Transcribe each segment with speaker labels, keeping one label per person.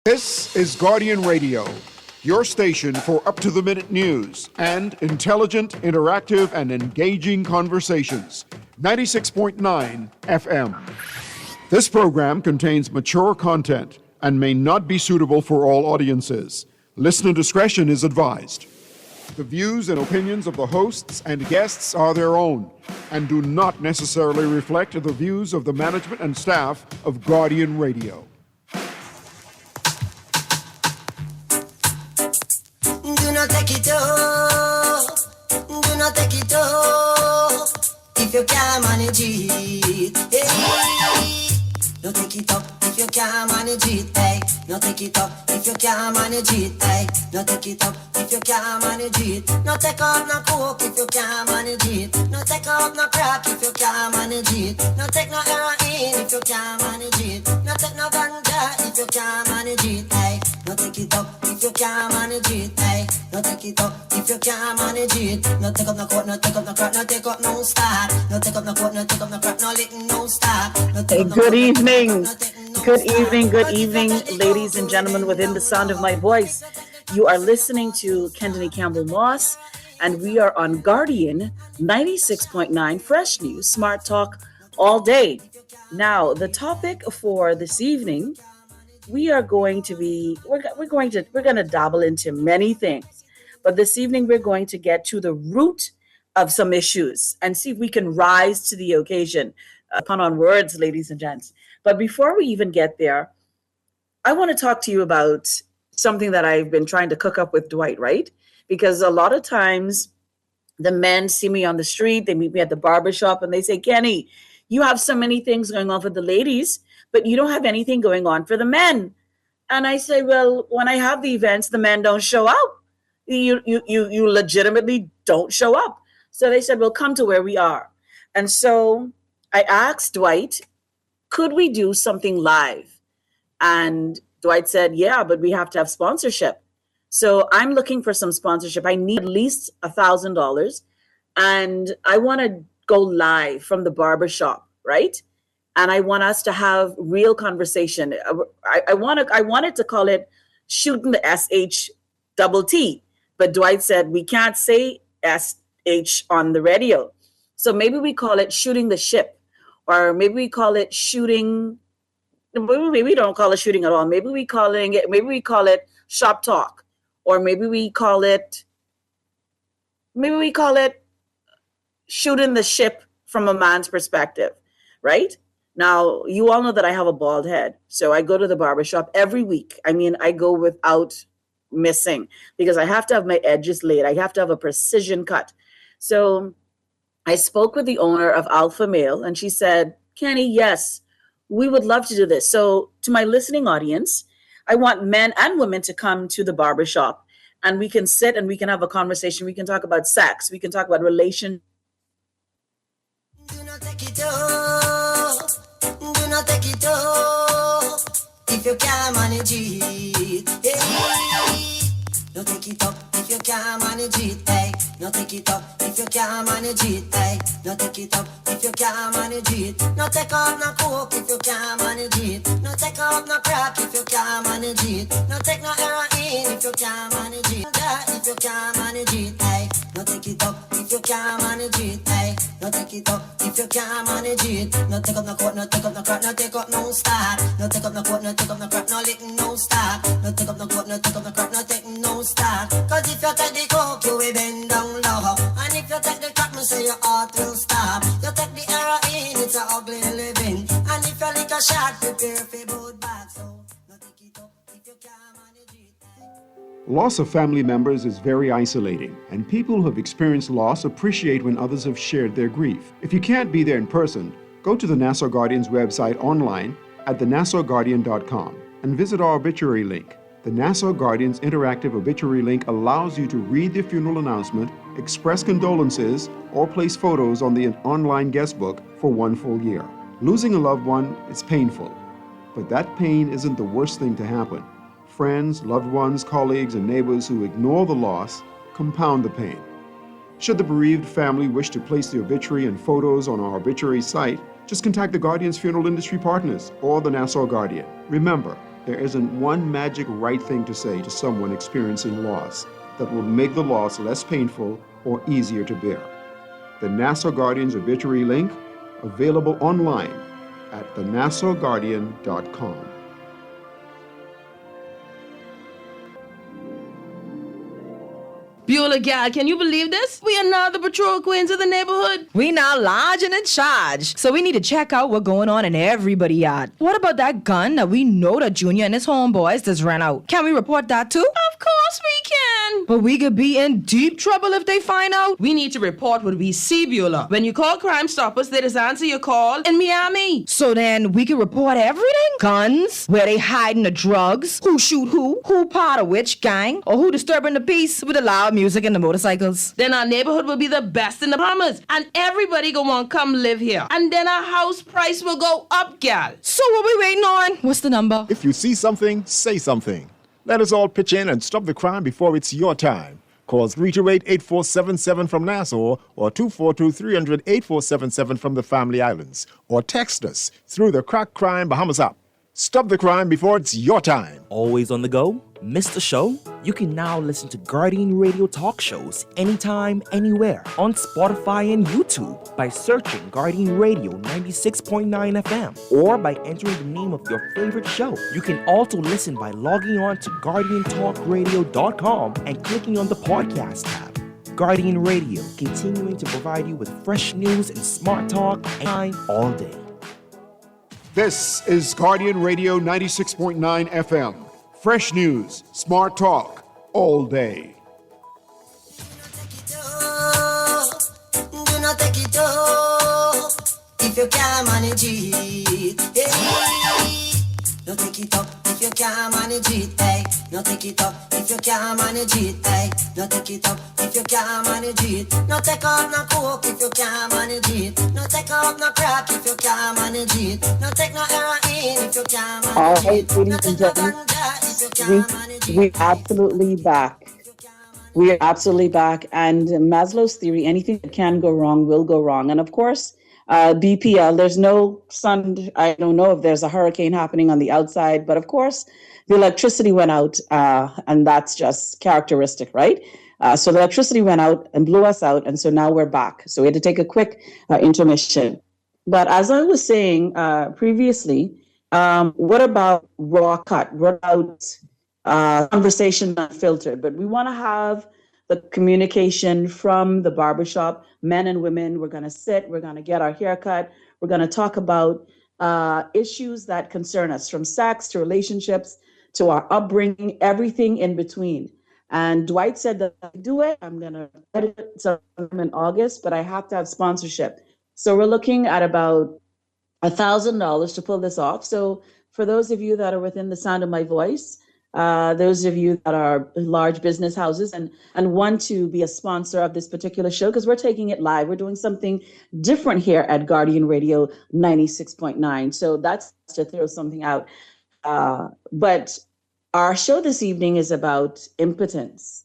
Speaker 1: This is Guardian Radio, your station for up-to-the-minute news and intelligent, interactive, and engaging conversations. 96.9 FM. This program contains mature content and may not be suitable for all audiences. Listener discretion is advised. The views and opinions of the hosts and guests are their own and do not necessarily reflect the views of the management and staff of Guardian Radio.
Speaker 2: Do not take it off. Do not take it off. If you can't manage it, hey. Don't take it up if you can't manage it, hey. Don't take it up if you can't manage it, hey. Don't take it up if you can't manage it. No take out no coke if you can't manage it. No take out no crack if you can't manage it. No take no heroin if you can't manage it. No take no ganja if you can't manage it, hey. No take it up if you can't manage it, hey. No take it up if you can't manage it. No take up no coke, no take up no crack, no take up no start. No take up no coke, no take up no crack, no lick, no start. No take up no
Speaker 3: good evening. Good evening, ladies and gentlemen within the sound of my voice. You are listening to Kendenique Campbell-Moss, and we are on Guardian 96.9 Fresh News, Smart Talk all day. Now, the topic for this evening, we're going to dabble into many things, but this evening we're going to get to the root of some issues and see if we can rise to the occasion. Pun on words, ladies and gents. But before we even get there, I want to talk to you about something that I've been trying to cook up with Dwight, right? Because a lot of times the men see me on the street, they meet me at the barbershop, and they say, Kenny, you have so many things going on for the ladies, but you don't have anything going on for the men. And I say, well, when I have the events, the men don't show up. You legitimately don't show up. So they said, well, come to where we are. And so I asked Dwight, could we do something live? And Dwight said, yeah, but we have to have sponsorship. So I'm looking for some sponsorship. I need at least $1,000. And I want to go live from the barbershop, right? And I want us to have real conversation. I wanted to call it shooting the SHTT. But Dwight said, we can't say SH on the radio. So maybe we call it shooting the ship. Or maybe we call it shooting. Maybe we don't call it shooting at all. Maybe we call it shop talk, or maybe we call it shooting the ship from a man's perspective, right? Now, you all know that I have a bald head, so I go to the barbershop every week. I mean, I go without missing because I have to have my edges laid. I have to have a precision cut. So I spoke with the owner of Alpha Male, and she said, Kenny, yes, we would love to do this. So to my listening audience, I want men and women to come to the barbershop, and we can sit and we can have a conversation. We can talk about sex. We can talk about relation.
Speaker 2: Do not take it off. Do not take it off. If you can't manage it, hey. Don't take it up if you can't manage it, hey. Don't take it up if you can't manage it, hey. Don't take it up if you can't manage it. No take out no coke if you can't manage it. No take out no crack if you can't manage it. No take no heroin if you can't manage it. If you can't manage it, hey. Don't take it up if you can't manage it, hey. Don't take it up if you can't manage it. No take up no coke, no take up no crack, no take up no start. No take up no coke, no take up no crack, no lick, no start. No take up no coke, no take up no crack, no take no start. Cause if you take the coke, you will bend down low. And if you take the crack, me say your heart will stop. You take the heroin, it's a ugly living. And if you lick a shot, prepare for both back. So, no take it up if you can't manage it.
Speaker 1: Loss of family members is very isolating, and people who have experienced loss appreciate when others have shared their grief. If you can't be there in person, go to the Nassau Guardian's website online at thenassauguardian.com and visit our obituary link. The Nassau Guardian's interactive obituary link allows you to read the funeral announcement, express condolences, or place photos on the online guest book for 1 full year. Losing a loved one is painful, but that pain isn't the worst thing to happen. Friends, loved ones, colleagues, and neighbors who ignore the loss compound the pain. Should the bereaved family wish to place the obituary and photos on our obituary site, just contact the Guardian's funeral industry partners or the Nassau Guardian. Remember, There isn't one magic right thing to say to someone experiencing loss that will make the loss less painful or easier to bear. The Nassau Guardian's obituary link, available online at thenassauguardian.com.
Speaker 4: Beulah, gal, can you believe this? We are now the patrol queens of the neighborhood.
Speaker 5: We now large and in charge, so we need to check out what's going on in everybody's yard. What about that gun that we know that Junior and his homeboys just ran out? Can we report that too?
Speaker 4: Of course we can.
Speaker 5: But we could be in deep trouble if they find out.
Speaker 4: We need to report what we see, Beulah. When you call Crime Stoppers, they just answer your call in Miami.
Speaker 5: So then we can report everything? Guns, where they hiding the drugs, who shoot who part of which gang, or who disturbing the peace with the loud music and the motorcycles.
Speaker 4: Then our neighborhood will be the best in the Bahamas, and everybody gonna want to come live here. And then our house price will go up, gal.
Speaker 5: So what we waiting on? What's the number?
Speaker 6: If you see something, say something. Let us all pitch in and stop the crime before it's your time. Call 328-8477 from Nassau or 242-300-8477 from the Family Islands. Or text us through the Crack Crime Bahamas app. Stop the crime before it's your time.
Speaker 7: Always on the go? Missed the show? You can now listen to Guardian Radio talk shows anytime, anywhere on Spotify and YouTube by searching Guardian Radio 96.9 FM or by entering the name of your favorite show. You can also listen by logging on to GuardianTalkRadio.com and clicking on the podcast tab. Guardian Radio, continuing to provide you with fresh news and smart talk anytime, all day.
Speaker 1: This is Guardian Radio 96.9 FM. Fresh news, smart talk, all day.
Speaker 2: Do not take it off if you can't manage it. Hey. Don't take it up if you can't manage it. Hey. Don't take it up if you can't manage it. Hey. Don't take it up if you can't manage it. No take off no coke if you can't manage it. No take off no crack if you can't manage it. No take no heroin if you can't manage
Speaker 3: All
Speaker 2: it.
Speaker 3: right, ladies and gentlemen, we're absolutely back. We are absolutely back. And Maslow's theory, anything that can go wrong will go wrong. And of course, BPL, there's no sun. I don't know if there's a hurricane happening on the outside, but of course, the electricity went out, and that's just characteristic, right? So the electricity went out and blew us out, and so now we're back. So we had to take a quick intermission. But as I was saying previously, what about raw cut? What about conversation unfiltered? But we want to have the communication from the barbershop, men and women. We're going to sit, we're going to get our hair cut. We're going to talk about issues that concern us, from sex to relationships to our upbringing, everything in between. And Dwight said that I do it. I'm going to edit it sometime in August, but I have to have sponsorship. So we're looking at about $1,000 to pull this off. So for those of you that are within the sound of my voice, those of you that are large business houses and want to be a sponsor of this particular show, because we're taking it live. We're doing something different here at Guardian Radio 96.9. So that's to throw something out. But our show this evening is about impotence.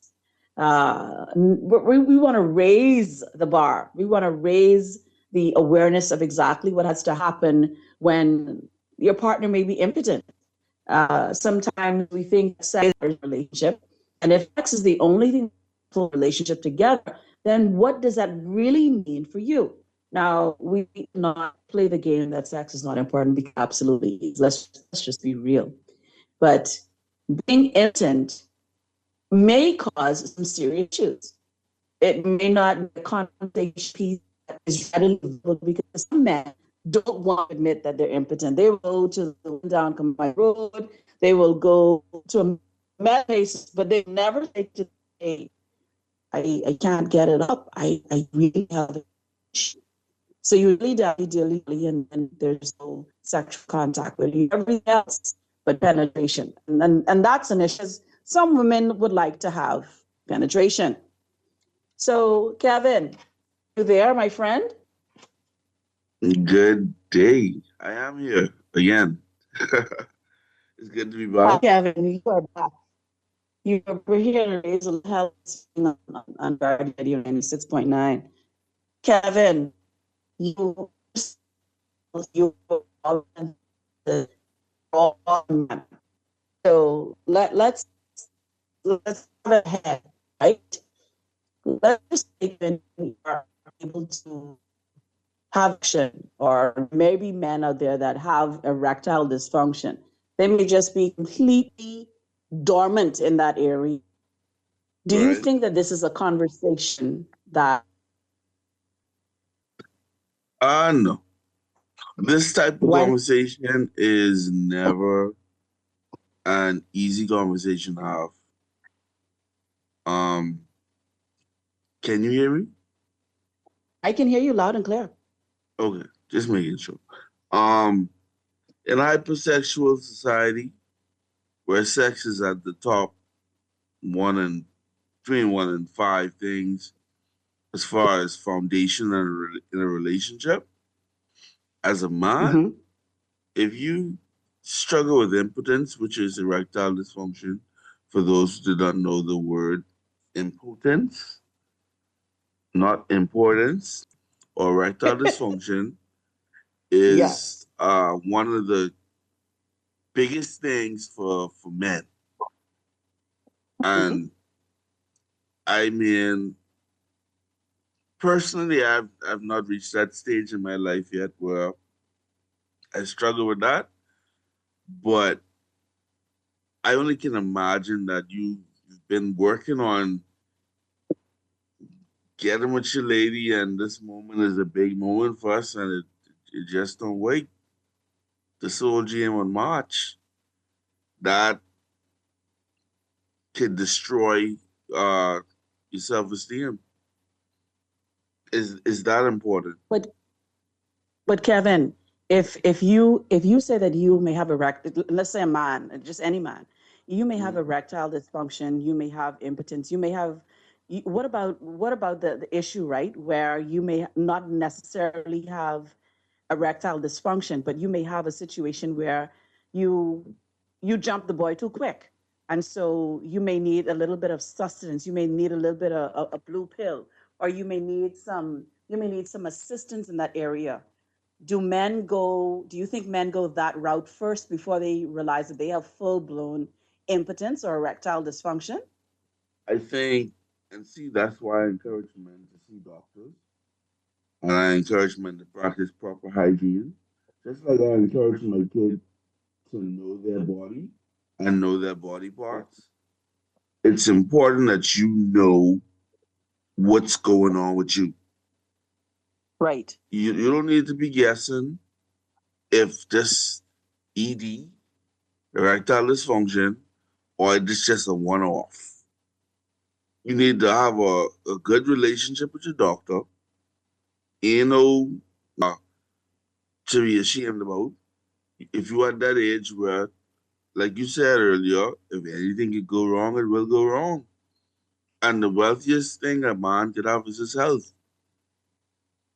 Speaker 3: We want to raise the bar. We want to raise the awareness of exactly what has to happen when your partner may be impotent. Sometimes we think sex is a relationship, and if sex is the only thing to hold a relationship together, then what does that really mean for you? Now, we not play the game that sex is not important, because absolutely is. Let's just be real. But being impotent may cause some serious issues. It may not be a conversation piece that is readily available, because some men don't want to admit that they're impotent. They will go to the down Combined Road. They will go to a med place, but they never say to, hey, I can't get it up. I really have an issue. So you really dilly, and there's no sexual contact with you. Everything else but penetration. And that's an issue. Some women would like to have penetration. So, Kevin, you there, my friend?
Speaker 8: Good day. I am here again. It's good to be back.
Speaker 3: Kevin, you are back. You are here to raise a hell on Guardian Radio 96.9. Kevin, you all man. So let's have a head, right? Let's just say when you are able to have action, or maybe men out there that have erectile dysfunction, they may just be completely dormant in that area. Do you
Speaker 8: Right.
Speaker 3: think that this is a conversation that
Speaker 8: No. This type of
Speaker 3: why?
Speaker 8: conversation is never an easy conversation to have. Um, can you hear me?
Speaker 3: I can hear you loud and clear.
Speaker 8: Okay, just making sure. Um, in a hypersexual society where sex is at the top, one and between one and five things as far as foundation in a relationship, as a man,
Speaker 3: Mm-hmm.
Speaker 8: if you struggle with impotence, which is erectile dysfunction, for those who do not know the word impotence, not importance, or erectile dysfunction,
Speaker 3: Yes.
Speaker 8: is one of the biggest things for men.
Speaker 3: Mm-hmm.
Speaker 8: And I mean, personally, I've not reached that stage in my life yet where I struggle with that. But I only can imagine that you've been working on getting with your lady, and this moment is a big moment for us, and it just don't wait. The Soul GM on March that can destroy uh, your self esteem. Is that important?
Speaker 3: But Kevin, if you say that you may have let's say a man, just any man, you may have
Speaker 8: Mhm.
Speaker 3: erectile dysfunction, you may have impotence, you may have. What about the issue, right, where you may not necessarily have erectile dysfunction, but you may have a situation where you you jump the boy too quick, and so you may need a little bit of sustenance. You may need a little bit of a blue pill, or you may need some assistance in that area. Do you think men go that route first before they realize that they have full blown impotence or erectile dysfunction?
Speaker 8: I think, and see, that's why I encourage men to see doctors, and I encourage men to practice proper hygiene, just like I encourage my kid to know their body and know their body parts. It's important that you know what's going on with you.
Speaker 3: Right.
Speaker 8: You don't need to be guessing if this ED, erectile dysfunction, or it's just a one off. You need to have a good relationship with your doctor. You know, to be ashamed about. If you're at that age where, like you said earlier, if anything could go wrong, it will go wrong. And the wealthiest thing a man could have is his health.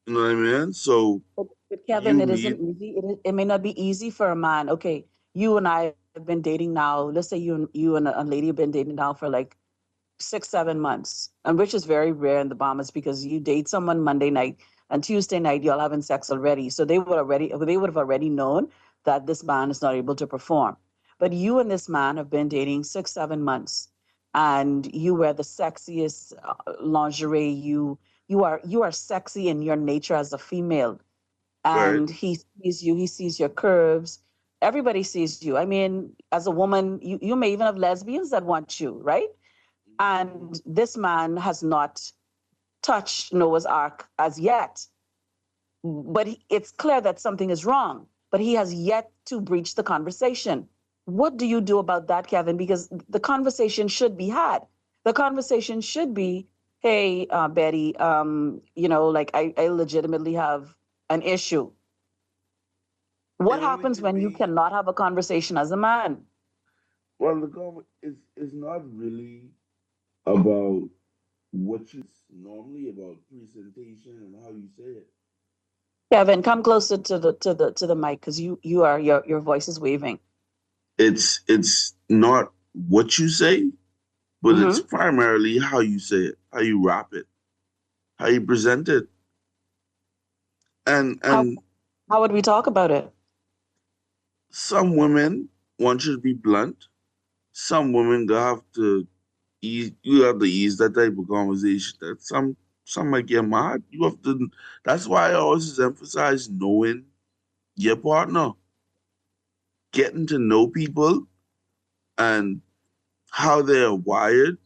Speaker 8: You know what I mean? So
Speaker 3: But Kevin,
Speaker 8: you
Speaker 3: it isn't
Speaker 8: need,
Speaker 3: easy. It may not be easy for a man. Okay, you and I have been dating now. Let's say you and a lady have been dating now for like 6, 7 months, and which is very rare in the Bahamas because you date someone Monday night and Tuesday night y'all having sex already. So they would have already known that this man is not able to perform. But you and this man have been dating 6, 7 months, and you wear the sexiest lingerie. You are sexy in your nature as a female,
Speaker 8: right?
Speaker 3: and he sees you. He sees your curves. Everybody sees you. I mean, as a woman, you may even have lesbians that want you, right? And this man has not touched Noah's Ark as yet. But it's clear that something is wrong, but he has yet to breach the conversation. What do you do about that, Kevin? Because the conversation should be had. The conversation should be, hey, Betty, like I legitimately have an issue.
Speaker 8: It
Speaker 3: What
Speaker 8: only
Speaker 3: happens
Speaker 8: could
Speaker 3: when you
Speaker 8: be,
Speaker 3: cannot have a conversation as a man?
Speaker 8: well, the government is not really about what you normally about presentation and how you say it.
Speaker 3: Kevin, come closer to the mic because your voice is waving.
Speaker 8: It's not what you say, but it's
Speaker 3: Hmm.
Speaker 8: primarily how you say it, how you wrap it, how you present it. And
Speaker 3: How
Speaker 8: and
Speaker 3: how would we talk about it?
Speaker 8: some women want you to be blunt, some women gonna have to ease. You have to ease that type of conversation. That some might get mad. You have to. That's why I always emphasize knowing your partner, getting to know people, and how they're wired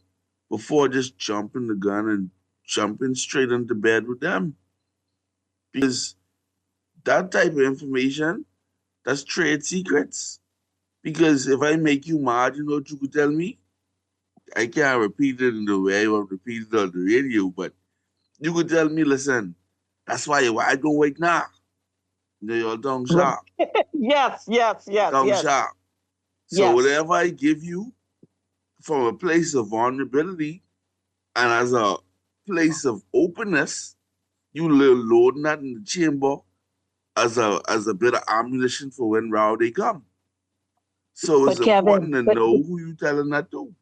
Speaker 8: before just jumping the gun and jumping straight into bed with them. Because that type of information, that's trade secrets. Because if I make you mad, you know what you could tell me? I can't repeat it in the way I want to repeat it on the radio, but you could tell me, listen, that's why I don't wake now. You know, your tongue sharp.
Speaker 3: Yes, yes, yes,
Speaker 8: Tongue
Speaker 3: yes.
Speaker 8: sharp. So whatever I give you from a place of vulnerability and as a place of openness, you loading that in the chamber as a bit of ammunition for when round they come. So it's
Speaker 3: But Kevin,
Speaker 8: important to know who you telling that to.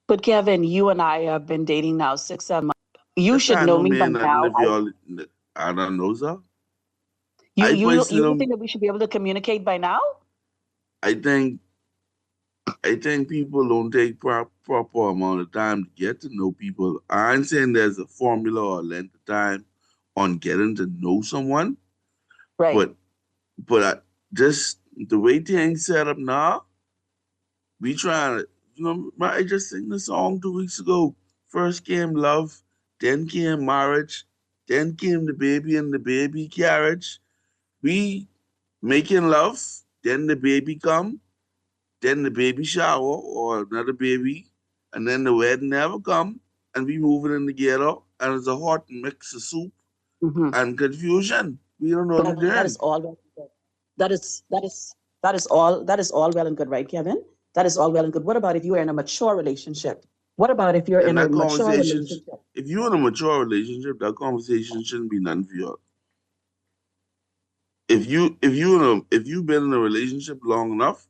Speaker 3: but Kevin, you and I have been dating now 6 7 months. You
Speaker 8: That
Speaker 3: should
Speaker 8: I
Speaker 3: know
Speaker 8: know
Speaker 3: me by
Speaker 8: man nothing
Speaker 3: now.
Speaker 8: if y'all I don't know, sir.
Speaker 3: You
Speaker 8: I
Speaker 3: you you don't
Speaker 8: personally
Speaker 3: think that we should be able to communicate by now?
Speaker 8: I think people don't take proper amount of time to get to know people. I ain't saying there's a formula or length of time on getting to know someone,
Speaker 3: Right.
Speaker 8: but just the way things set up now, we trying to, I just sing the song 2 weeks ago. First came love, then came marriage, then came the baby and the baby carriage. We making love, then the baby come, then the baby shower or another baby, and then the wedding never come, and we moving in together, and it's a hot mix of soup and confusion. We don't know what we're
Speaker 3: That is
Speaker 8: doing.
Speaker 3: all well and good. That is all well and good, right, Kevin? That is all well and good. What about if you are in a mature relationship? What about if you're
Speaker 8: And
Speaker 3: in a
Speaker 8: that
Speaker 3: mature
Speaker 8: conversation,
Speaker 3: relationship?
Speaker 8: if you're in a mature relationship, that conversation shouldn't be none for you. If you've been in a relationship long enough,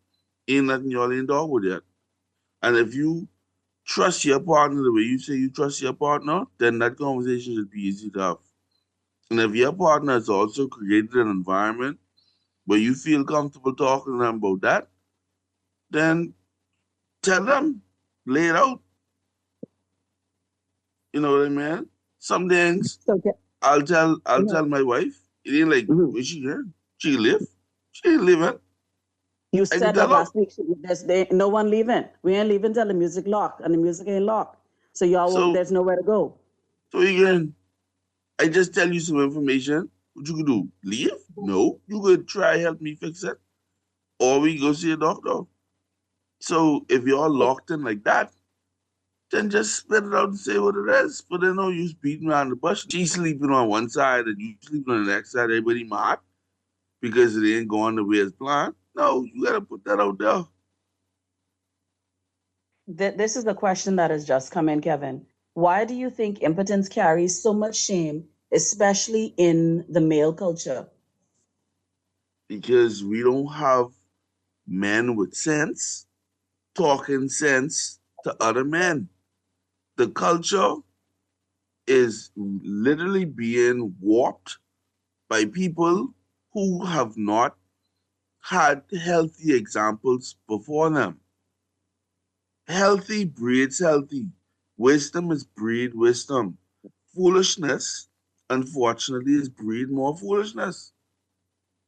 Speaker 8: ain't nothing y'all ain't dog with yet. And if you trust your partner the way you say you trust your partner, then that conversation should be easy to have. And if your partner has also created an environment where you feel comfortable talking to them about that, then tell them, lay it out. You know what I mean? Some things
Speaker 3: So,
Speaker 8: I'll tell
Speaker 3: Mhm.
Speaker 8: my wife. It ain't like
Speaker 3: Mhm.
Speaker 8: where she here? She live. She ain't living.
Speaker 3: You
Speaker 8: I could
Speaker 3: said
Speaker 8: tell
Speaker 3: that
Speaker 8: her.
Speaker 3: last week. No one leaving. We ain't leaving till the music locked, and the music ain't locked. So y'all won't.
Speaker 8: So
Speaker 3: There's nowhere to go.
Speaker 8: again, I just tell you some information. What you could do? Leave? No. You could try help me fix it. Or we go see a doctor. So if you're all locked in like that, then just spit it out and say what it is. But then no use beating around the bush. She's sleeping on one side and you sleeping on the next side, everybody mad because it ain't going the way it's planned. No, you gotta put that out there.
Speaker 3: This is the question that has just come in, Kevin. Why do you think impotence carries so much shame, especially in the male culture?
Speaker 8: Because we don't have men with sense talking sense to other men. The culture is literally being warped by people who have not had healthy examples before them. Healthy breeds healthy. Wisdom is breed wisdom. Foolishness, unfortunately, is breed more foolishness.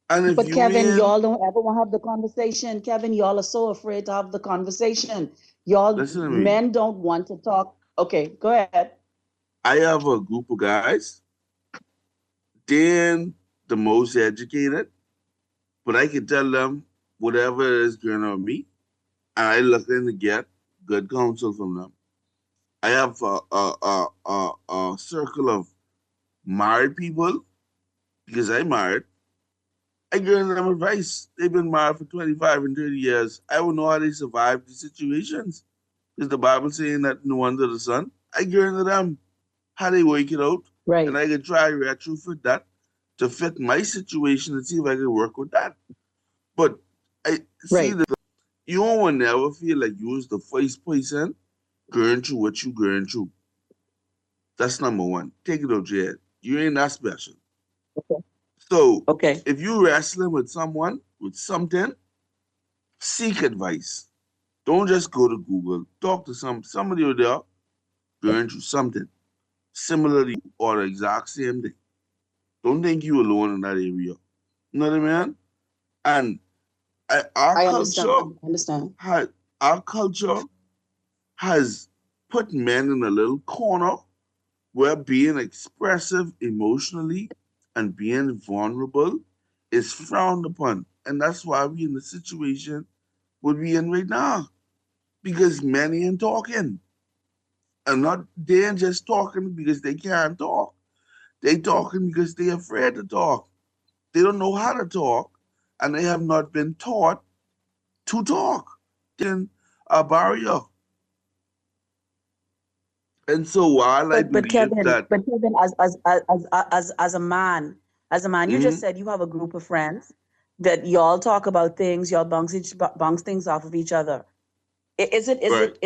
Speaker 8: And if
Speaker 3: But
Speaker 8: you
Speaker 3: Kevin,
Speaker 8: ain't,
Speaker 3: y'all don't ever want to have the conversation. Kevin, y'all are so afraid to have the conversation. Y'all
Speaker 8: listen to me,
Speaker 3: men don't want to talk. Okay, go ahead.
Speaker 8: I have a group of guys, they're the most educated, but I can tell them whatever is going on me, and I looking to get good counsel from them. I have a circle of married people because I'm married. I give them advice. They've been married for 25 and 30 years. I would know how they survive the situations. Is the Bible saying that no under the sun? I give them how they work it out, and
Speaker 3: Right,
Speaker 8: I can try retrofit that to fit my situation and see if I can work with that. But I see
Speaker 3: right.
Speaker 8: that you will never feel like you was the first person going through what you going through. That's number one. Take it out your head. You ain't that special.
Speaker 3: Okay.
Speaker 8: So
Speaker 3: Okay.
Speaker 8: if you wrestling with someone with something, seek advice. Don't just go to Google. Talk to somebody over there going through something similar to you or the exact same thing. Don't think you alone in that area. You know what I mean? And our
Speaker 3: I
Speaker 8: culture
Speaker 3: understand. I understand.
Speaker 8: our culture has put men in a little corner where being expressive emotionally and being vulnerable is frowned upon. And that's why we're in the situation we're in right now. Because men ain't talking. And they ain't just talking because they can't talk. They talking because they're afraid to talk. They don't know how to talk, and they have not been taught to talk. Then a barrier. And so while I
Speaker 3: But
Speaker 8: believe
Speaker 3: Kevin,
Speaker 8: that,
Speaker 3: as a man, you just
Speaker 8: Mhm,
Speaker 3: said you have a group of friends that y'all talk about things, y'all bounce things off of each other.
Speaker 8: right,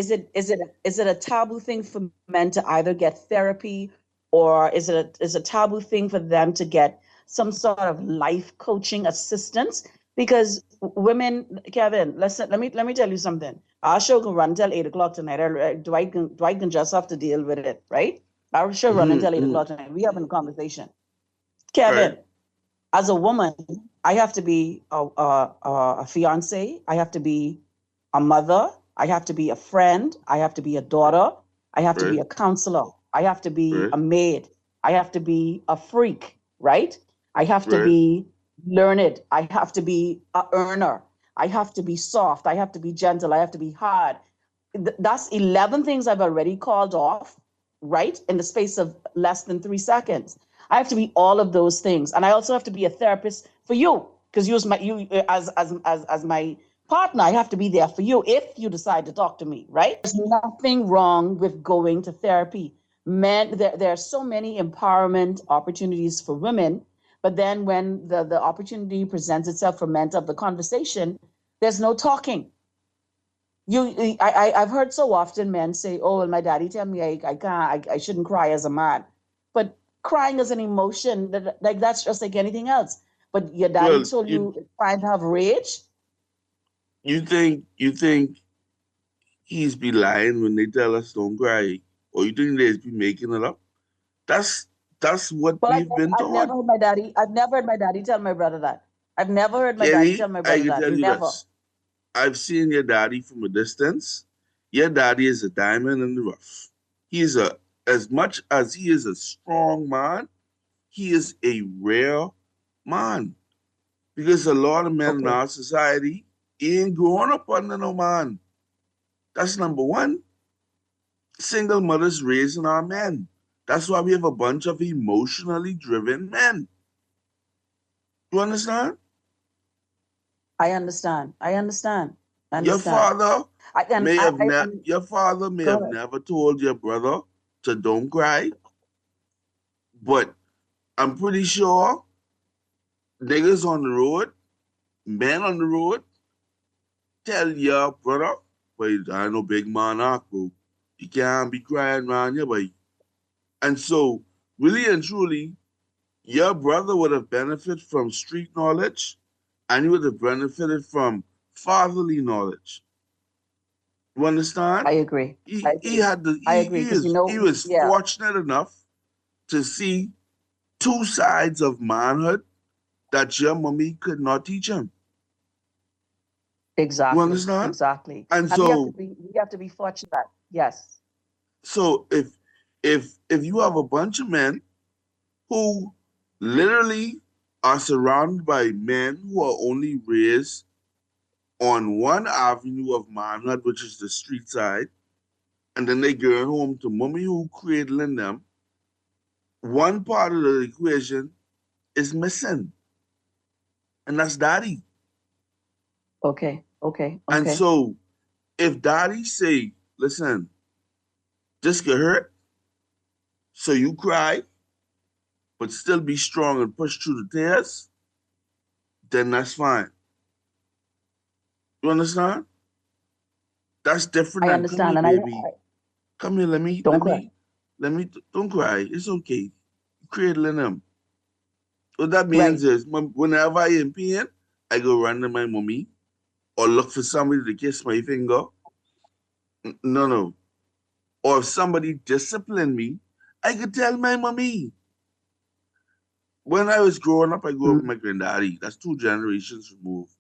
Speaker 3: Is it a taboo thing for men to either get therapy, or is a taboo thing for them to get some sort of life coaching assistance? Because women, Kevin, listen, let me tell you something. Our show can run till 8 o'clock tonight. Dwight can just have to deal with it, right? Our show run
Speaker 8: mhm,
Speaker 3: until 8 o'clock
Speaker 8: mhm,
Speaker 3: tonight. We having a conversation.
Speaker 8: right,
Speaker 3: Kevin, as a woman, I have to be a fiance. I have to be a mother. I have to be a friend. I have to be a daughter. I have to be
Speaker 8: right,
Speaker 3: a counselor. I have to be
Speaker 8: right,
Speaker 3: a maid. I have to be a freak, right? I have to
Speaker 8: right,
Speaker 3: be learned. I have to be a earner. I have to be soft. I have to be gentle. I have to be hard. That's 11 things I've already called off, right? In the space of less than 3 seconds. I have to be all of those things. And I also have to be a therapist for you, because as my partner, I have to be there for you if you decide to talk to me, right? There's nothing wrong with going to therapy. Men, there are so many empowerment opportunities for women, but then when the opportunity presents itself for men to have the conversation, there's no talking. I've heard so often men say, "Oh, well, my daddy tell me I can't, I shouldn't cry as a man," but crying is an emotion that, like, that's just like anything else. But your daddy
Speaker 8: well,
Speaker 3: told you it's fine to have rage.
Speaker 8: you think he's be lying when they tell us don't cry, or you think they be making it up? That's that's what
Speaker 3: Well,
Speaker 8: we've been
Speaker 3: I've
Speaker 8: taught.
Speaker 3: never heard my daddy. I've never heard my daddy tell my brother that. I've never heard my daddy
Speaker 8: Kenny,
Speaker 3: tell my
Speaker 8: I
Speaker 3: brother
Speaker 8: can
Speaker 3: that.
Speaker 8: tell you
Speaker 3: Never.
Speaker 8: this. I've seen your daddy from a distance. Your daddy is a diamond in the rough. He's as much as he is a strong man, he is a rare man. Because a lot of men in
Speaker 3: Okay.
Speaker 8: our society ain't growing up under no man. That's number one. Single mothers raising our men. That's why we have a bunch of emotionally driven men. You understand?
Speaker 3: I understand. I understand. I
Speaker 8: Your
Speaker 3: understand.
Speaker 8: father
Speaker 3: And
Speaker 8: your father may
Speaker 3: go
Speaker 8: have
Speaker 3: ahead.
Speaker 8: never told your brother to don't cry, but I'm pretty sure niggas on the road, men on the road, tell your brother, boy, I know big man act, bro. You can't be crying around here, boy. And so, really and truly, your brother would have benefited from street knowledge, and he would have benefited from fatherly knowledge. You understand?
Speaker 3: I agree. I
Speaker 8: He
Speaker 3: agree.
Speaker 8: had the
Speaker 3: I agree because
Speaker 8: he was
Speaker 3: yeah,
Speaker 8: fortunate enough to see two sides of manhood that your mommy could not teach him. You
Speaker 3: exactly,
Speaker 8: understand?
Speaker 3: exactly.
Speaker 8: And
Speaker 3: And
Speaker 8: so
Speaker 3: we have to be fortunate. Yes.
Speaker 8: so if you have a bunch of men who literally are surrounded by men who are only raised on one avenue of manhood, which is the street side, and then they go home to mommy who cradling them, one part of the equation is missing, and that's daddy.
Speaker 3: Okay. Okay.
Speaker 8: And
Speaker 3: Okay.
Speaker 8: so if daddy say, listen, just get hurt, so you cry, but still be strong and push through the tears, then that's fine. You understand? That's different
Speaker 3: I
Speaker 8: than come
Speaker 3: understand.
Speaker 8: here,
Speaker 3: And
Speaker 8: baby. Come here,
Speaker 3: don't cry.
Speaker 8: don't cry. It's okay. You cradling them. What that means
Speaker 3: Right.
Speaker 8: is whenever I in pain, I go run to my mommy or look for somebody to kiss my finger No. Or if somebody disciplined me, I could tell my mommy. When I was growing up, I grew up with my granddaddy. That's 2 generations removed.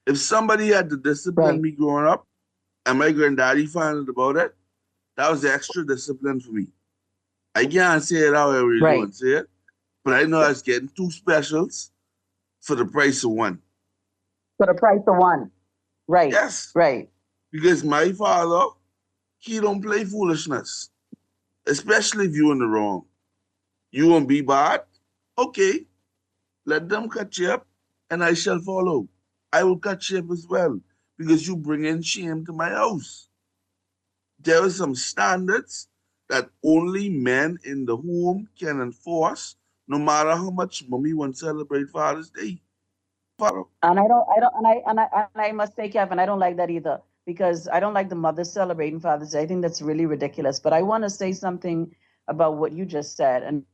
Speaker 8: If somebody had to discipline
Speaker 3: Right.
Speaker 8: me growing up and my granddaddy found out about it, that was extra discipline for me. I can't say it how I really
Speaker 3: Right.
Speaker 8: want to say it, but I know I was getting 2 specials for the price of 1.
Speaker 3: For the price of one. Right.
Speaker 8: Yes,
Speaker 3: Right.
Speaker 8: because my father, he don't play foolishness, especially if you're in the wrong. You won't be bad? Okay, let them cut you up, and I shall follow. I will cut you up as well, because you bring in shame to my house. There are some standards that only men in the home can enforce, no matter how much mommy wants to celebrate Father's Day. Father.
Speaker 3: And I must say, Kevin, I don't like that either because I don't like the mothers celebrating Father's Day. I think that's really ridiculous. But I want to say something about what you just said, and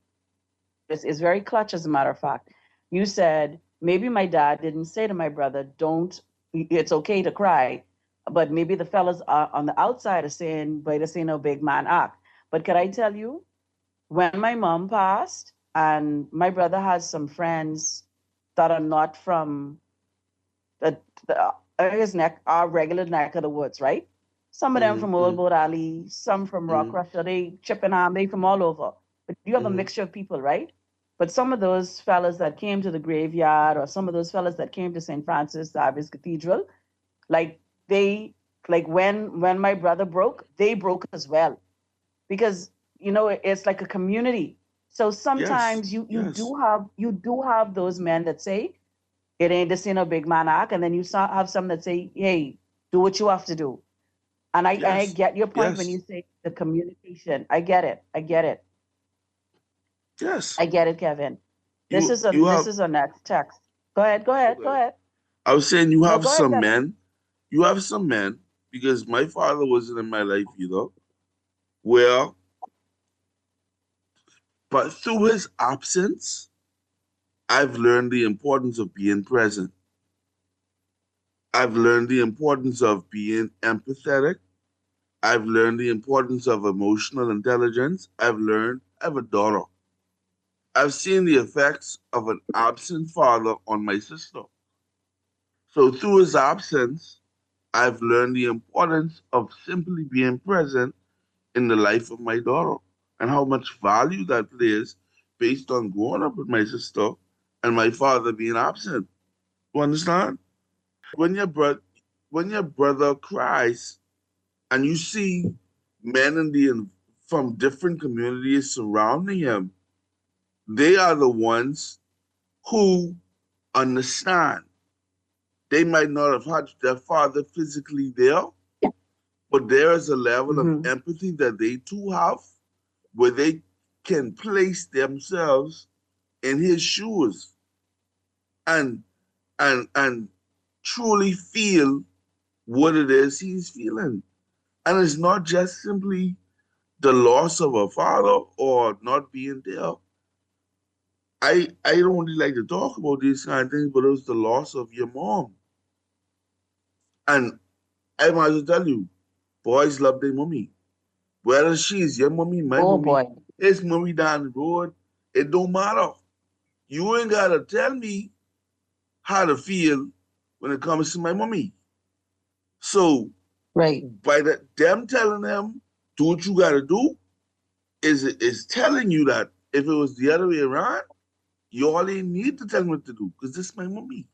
Speaker 3: it's very clutch, as a matter of fact. You said maybe my dad didn't say to my brother, "Don't. It's okay to cry," but maybe the fellas are on the outside are saying, "But this ain't no big man act." But could I tell you, when my mom passed, and my brother has some friends that are not from the his neck, our regular neck of the woods, right? Some of them from Old Boat Alley, some from Rock Russia, they chipping arm, they from all over. But you have a mixture of people, right? But some of those fellas that came to the graveyard, or some of those fellas that came to St. Francis Xavier's Cathedral, like they, like when my brother broke, they broke as well, because it's like a community. So
Speaker 8: Yes,
Speaker 3: sometimes you
Speaker 8: yes,
Speaker 3: do have those men that say it ain't this ain't a big man act, and then you have some that say, hey, do what you have to do. And I
Speaker 8: yes,
Speaker 3: get your point when
Speaker 8: yes,
Speaker 3: you say the communication. I get it. I get it.
Speaker 8: yes.
Speaker 3: I get it, Kevin. This
Speaker 8: You
Speaker 3: is a
Speaker 8: you
Speaker 3: this
Speaker 8: have
Speaker 3: is a next text. Go ahead. Go ahead. Go
Speaker 8: okay.
Speaker 3: ahead.
Speaker 8: I was saying you
Speaker 3: No,
Speaker 8: have
Speaker 3: go ahead,
Speaker 8: some
Speaker 3: Kevin.
Speaker 8: men. You have some men because my father wasn't in my life either. Well, but through his absence, I've learned the importance of being present. I've learned the importance of being empathetic. I've learned the importance of emotional intelligence. I have a daughter. I've seen the effects of an absent father on my sister. So through his absence, I've learned the importance of simply being present in the life of my daughter and how much value that plays based on growing up with my sister and my father being absent. You understand? When your brother cries and you see men from different communities surrounding him, they are the ones who understand. They might not have had their father physically there, but there is a level of
Speaker 3: Mm-hmm.
Speaker 8: empathy that they too have where they can place themselves in his shoes and and truly feel what it is he's feeling. And it's not just simply the loss of a father or not being there. I don't really like to talk about these kind of things, but it was the loss of your mom. And I might as well tell you, boys love their mommy. Whether she's your mommy, my
Speaker 3: Oh
Speaker 8: mommy,
Speaker 3: boy.
Speaker 8: his mommy down the road, it don't matter. You ain't gotta tell me how to feel when it comes to my mommy. So
Speaker 3: Right.
Speaker 8: by them telling them do what you gotta do is telling you that if it was the other way around, you only need to tell me what to do because this is my mommy.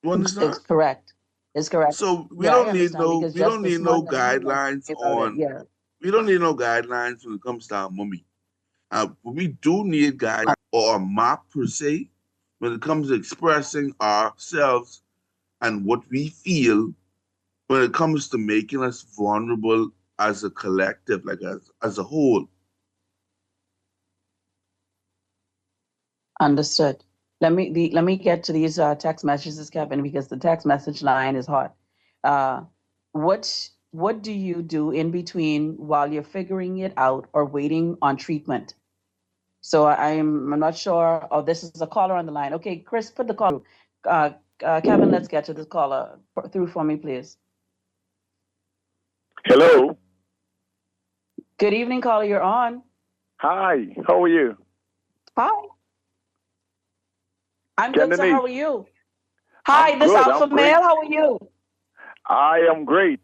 Speaker 8: You
Speaker 3: It's
Speaker 8: understand?
Speaker 3: correct. It's correct.
Speaker 8: So
Speaker 3: Yeah, I understand because
Speaker 8: we
Speaker 3: just
Speaker 8: don't
Speaker 3: this
Speaker 8: need no
Speaker 3: month I knew one
Speaker 8: guidelines
Speaker 3: about it.
Speaker 8: on
Speaker 3: Yeah.
Speaker 8: we don't need no guidelines when it comes to our mommy. We do need guidelines or a map per se when it comes to expressing ourselves and what we feel when it comes to making us vulnerable as a collective, like as a whole.
Speaker 3: Understood. Let me get to these text messages, Kevin, because the text message line is hot. Uh, what do you do in between while you're figuring it out or waiting on treatment? So I'm not sure. Oh, this is a caller on the line. Okay, Chris, put the call. Uh, Kevin, let's get to this caller through for me, please.
Speaker 9: Hello.
Speaker 3: Good evening, caller. You're on.
Speaker 9: Hi. How are you?
Speaker 3: Hi. I'm good, sir.
Speaker 9: Kendenique.
Speaker 3: How are you? Hi,
Speaker 9: I'm
Speaker 3: this
Speaker 9: good.
Speaker 3: Alpha
Speaker 9: I'm great.
Speaker 3: Male. How are you?
Speaker 9: I am great.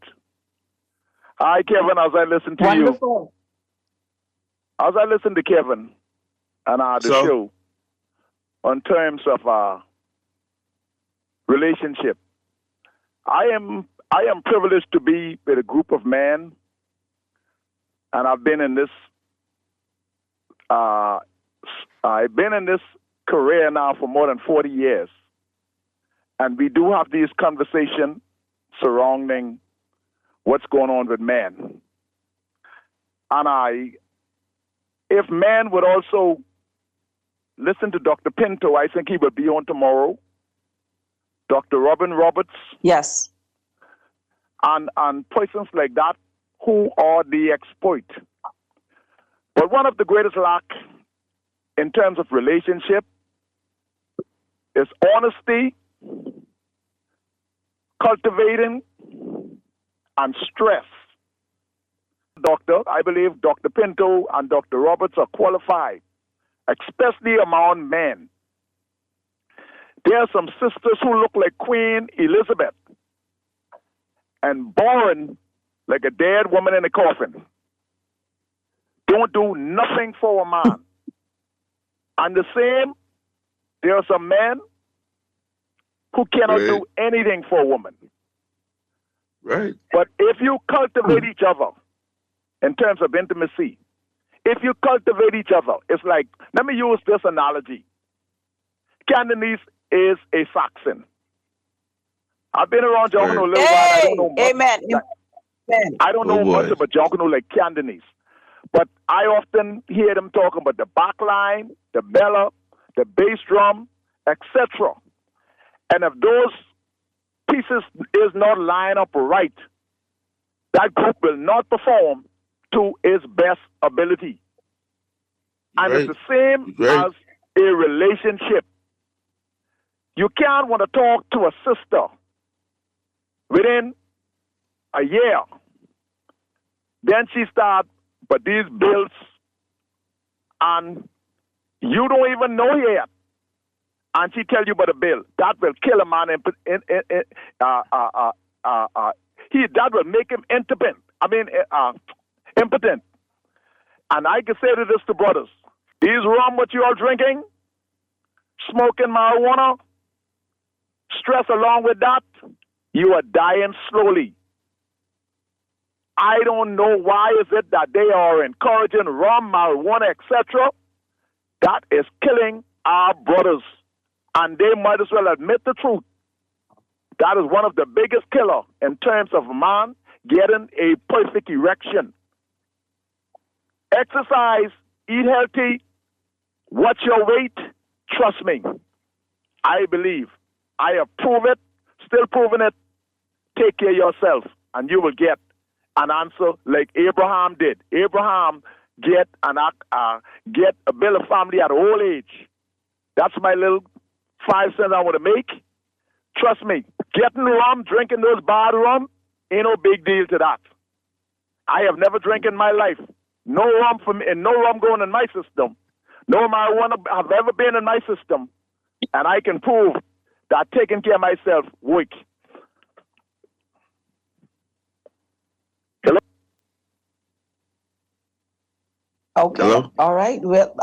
Speaker 9: Hi, Kevin. As I listen to you,
Speaker 3: Wonderful.
Speaker 9: as I listen to Kevin and the
Speaker 8: So?
Speaker 9: show on terms of relationship, I am privileged to be with a group of men, and I've been in this career now for more than 40 years, and we do have these conversations surrounding what's going on with men. And if men would also listen to Dr. Pinto, I think he will be on tomorrow. Dr. Robin Roberts.
Speaker 3: Yes.
Speaker 9: And persons like that who are the exploit. But one of the greatest lack in terms of relationship is honesty, cultivating, and stress. I believe Dr. Pinto and Dr. Roberts are qualified, especially among men. There are some sisters who look like Queen Elizabeth and born like a dead woman in a coffin. Don't do nothing for a man. And the same, there are some men who cannot do anything for a woman.
Speaker 8: Right.
Speaker 9: But if you cultivate each other in terms of intimacy, if you cultivate each other, it's like, let me use this analogy. Kendenique is a Saxon. I've been around Joggano a little while. I don't know much.
Speaker 3: Amen. Amen.
Speaker 9: I don't know much about Joggano like Kendenique. But I often hear them talking about the back line, the bella, the bass drum, etc. And if those pieces is not lined up right, that group will not perform to its best ability. And it's the same as a relationship. You can't want to talk to a sister within a year. Then she starts, but these bills, and you don't even know yet. And she tell you about a bill. That will kill a man. That will make him impotent. And I can say to this to brothers, these rum what you are drinking, smoking marijuana, stress along with that, you are dying slowly. I don't know why is it that they are encouraging rum, marijuana, etc. That is killing our brothers. And they might as well admit the truth. That is one of the biggest killer in terms of a man getting a perfect erection. Exercise, eat healthy, watch your weight. Trust me, I believe. I have proved it, still proving it. Take care of yourself, and you will get an answer like Abraham did. Abraham get a bill of family at old age. That's my little 5 cents I want to make. Trust me, getting rum, drinking those bad rum, ain't no big deal to that. I have never drank in my life. No rum for me, and no rum going in my system. No marijuana have ever been in my system. And I can prove that taking care of myself work. Hello?
Speaker 3: Okay.
Speaker 8: Hello?
Speaker 3: All right. Well,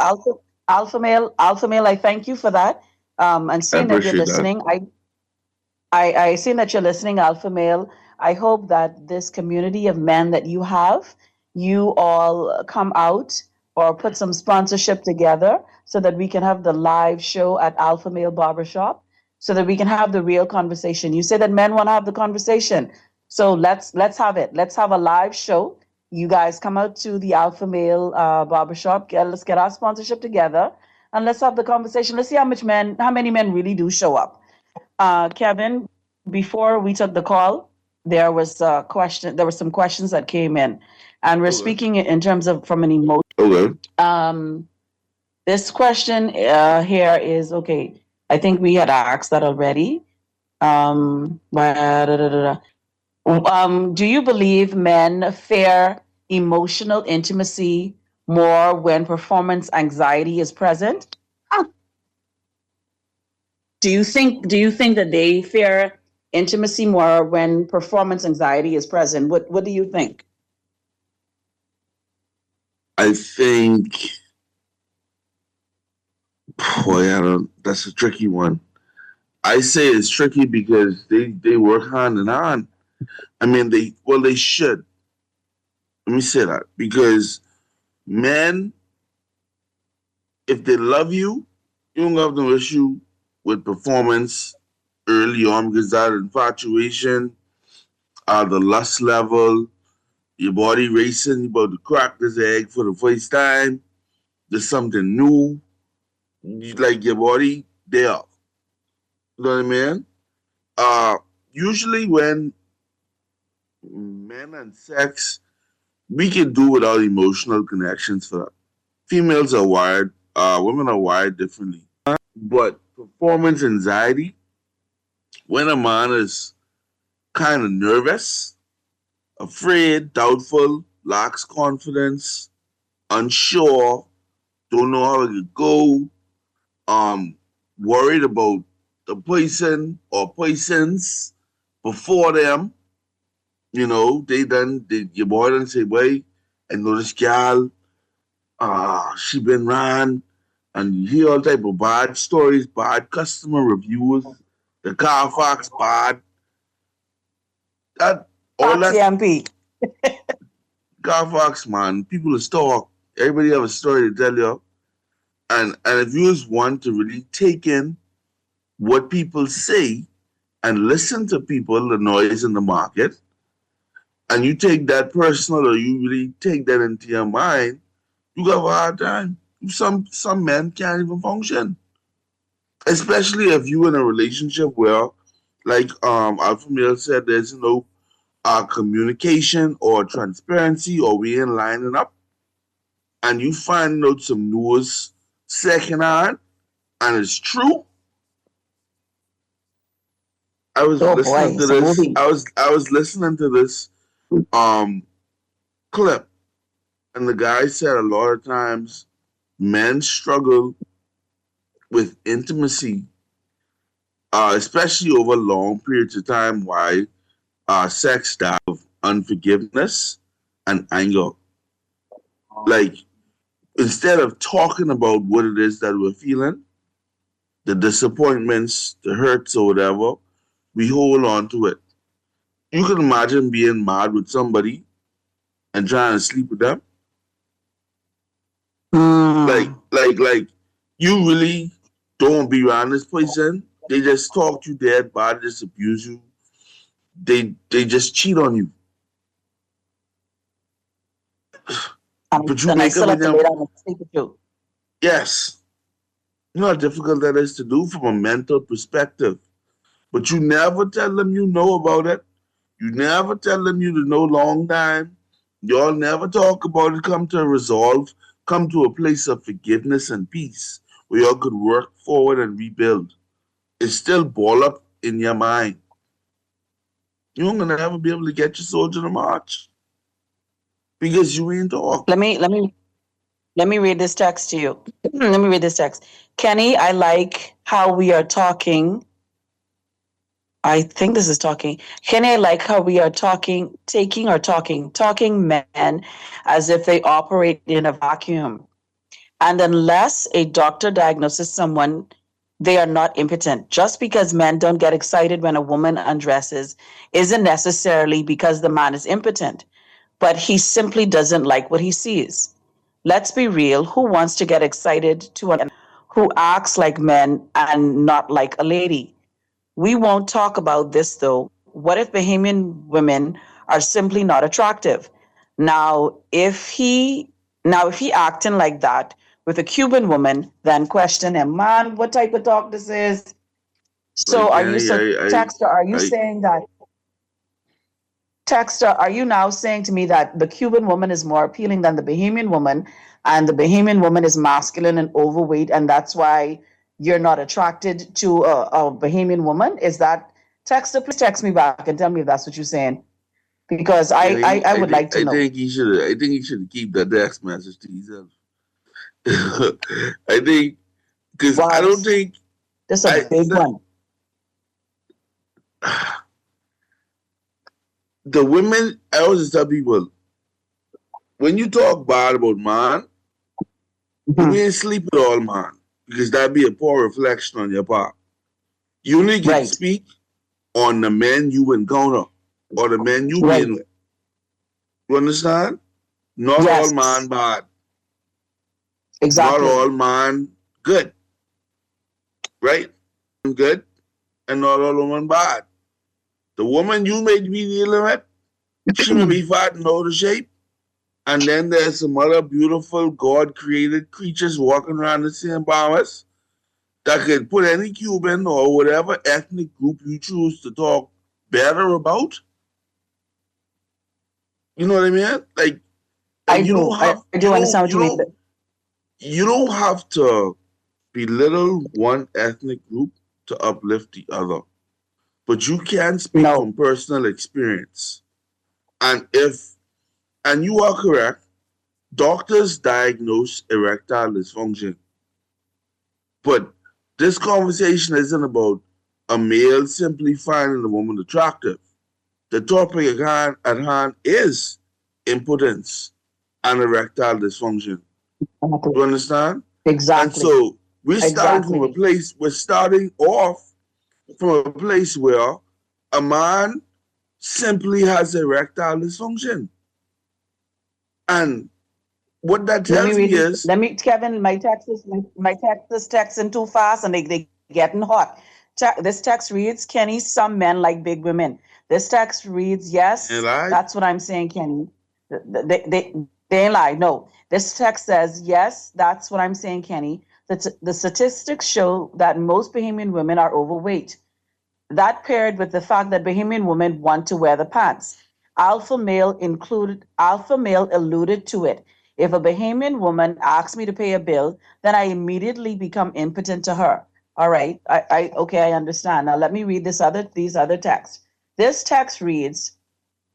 Speaker 3: Alpha Male, I thank you for that. And seeing that you're listening, I seeing that you're listening, Alpha Male. I hope that this community of men that you have, you all come out or put some sponsorship together so that we can have the live show at Alpha Male Barbershop, so that we can have the real conversation. You say that men want to have the conversation, so let's have it. Let's have a live show. You guys come out to the Alpha Male Barbershop. Let's get our sponsorship together and let's have the conversation. Let's see how many men really do show up. Kevin, before we took the call, there was a question. There were some questions that came in, and we're speaking in terms of from an emotion.
Speaker 8: Okay.
Speaker 3: This question here is okay. I think we had asked that already. What Do you believe men fear emotional intimacy more when performance anxiety is present? Do you think that they fear intimacy more when performance anxiety is present? What do you think?
Speaker 8: I think, boy, I don't. That's a tricky one. I say it's tricky because they work hand in hand. I mean, they should. Let me say that because men, if they love you, you don't have no issue with performance early on because that infatuation, the lust level, your body racing, you about to crack this egg for the first time. There's something new. You like your body there. You know what I mean? Uh, Usually when men and sex, we can do without emotional connections for that. Females are wired, women are wired differently. But performance anxiety, when a man is kind of nervous, afraid, doubtful, lacks confidence, unsure, don't know how to go, um, worried about the person or persons before them, your boy done say, boy, I know this gal, she been ran, and you hear all type of bad stories, bad customer reviews, the Carfax bad, that all that
Speaker 3: Foxy MP.
Speaker 8: Carfax man, people are stalk. Everybody have a story to tell you. And if you just want to really take in what people say and listen to people, the noise in the market, and you take that personal or you really take that into your mind, you have a hard time. Some men can't even function. Especially if you in a relationship where, like Alpha Male said, there's communication or transparency or we ain't lining up and you find out some news secondhand and it's true. I was
Speaker 3: Oh
Speaker 8: listening
Speaker 3: boy,
Speaker 8: to
Speaker 3: it's a
Speaker 8: this.
Speaker 3: movie.
Speaker 8: I was listening to this um clip, and the guy said a lot of times men struggle with intimacy, especially over long periods of time. Why? Sex dies of unforgiveness and anger. Like instead of talking about what it is that we're feeling, the disappointments, the hurts, or whatever, we hold on to it. You can imagine being mad with somebody and trying to sleep with them. Like,
Speaker 3: Mm.
Speaker 8: like, you really don't be around this person. They just talk you dead bad, just abuse you. They just cheat on you. But you
Speaker 3: And I
Speaker 8: wake up
Speaker 3: still
Speaker 8: in
Speaker 3: have to
Speaker 8: them.
Speaker 3: lay down and sleep with you.
Speaker 8: Yes. You know how difficult that is to do from a mental perspective. But you never tell them you know about it. You never tell them you know long time. Y'all never talk about it, come to a resolve, come to a place of forgiveness and peace where y'all could work forward and rebuild. It's still ball up in your mind. You ain't gonna ever be able to get your soldier to march because you ain't talk.
Speaker 3: Let me read this text to you. Let me read this text. Kenny, I like how we are talking. I think this is talking. Kenny, I like how we are talking men as if they operate in a vacuum. And unless a doctor diagnoses someone, they are not impotent. Just because men don't get excited when a woman undresses isn't necessarily because the man is impotent, but he simply doesn't like what he sees. Let's be real. Who wants to get excited to a man who acts like men and not like a lady? We won't talk about this though. What if Bahamian women are simply not attractive? Now, if he acting like that with a Cuban woman, then question him, man, what type of talk this is? So
Speaker 8: Like
Speaker 3: are you
Speaker 8: Kenny,
Speaker 3: so Texter, are you
Speaker 8: I
Speaker 3: saying that Texter, are you now saying to me that the Cuban woman is more appealing than the Bahamian woman, and the Bahamian woman is masculine and overweight, and that's why you're not attracted to a Bahamian woman? Is that Texter? Please text me back and tell me if that's what you're saying. Because
Speaker 8: Kenny,
Speaker 3: I would like to know.
Speaker 8: I think he should keep that text message to himself. I think because I don't
Speaker 3: Was
Speaker 8: think
Speaker 3: this a big one?
Speaker 8: The women. I always tell people when you talk bad about man, you ain't sleep with all man because that'd be a poor reflection on your part. You only can
Speaker 3: Right.
Speaker 8: speak on the men you encounter or the men you
Speaker 3: Right.
Speaker 8: been with. You understand? Not
Speaker 3: Yes.
Speaker 8: all man bad.
Speaker 3: Exactly.
Speaker 8: Not all man good. Right? Good. And not all woman bad. The woman you may be dealing with, she may be fat and out of shape. And then there's some other beautiful God-created creatures walking around the same Bahamas that could put any Cuban or whatever ethnic group you choose to talk better about. You know what I mean? Like,
Speaker 3: I do understand what you mean.
Speaker 8: You don't have to belittle one ethnic group to uplift the other, but you can speak from personal experience. And you are correct, doctors diagnose erectile dysfunction. But this conversation isn't about a male simply finding a woman attractive. The topic at hand is impotence and erectile dysfunction. You understand?
Speaker 3: Exactly.
Speaker 8: And so we're starting off from a place where a man simply has erectile dysfunction. And what that tells me is,
Speaker 3: Kevin, my text is texting too fast and they getting hot. This text reads, Kenny, some men like big women. This text reads, yes, that's what I'm saying, Kenny. They ain't lie. No. This text says, yes, that's what I'm saying, Kenny. The statistics show that most Bahamian women are overweight. That paired with the fact that Bahamian women want to wear the pants. Alpha male alluded to it. If a Bahamian woman asks me to pay a bill, then I immediately become impotent to her. All right. Okay, I understand. Now let me read these other texts. This text reads,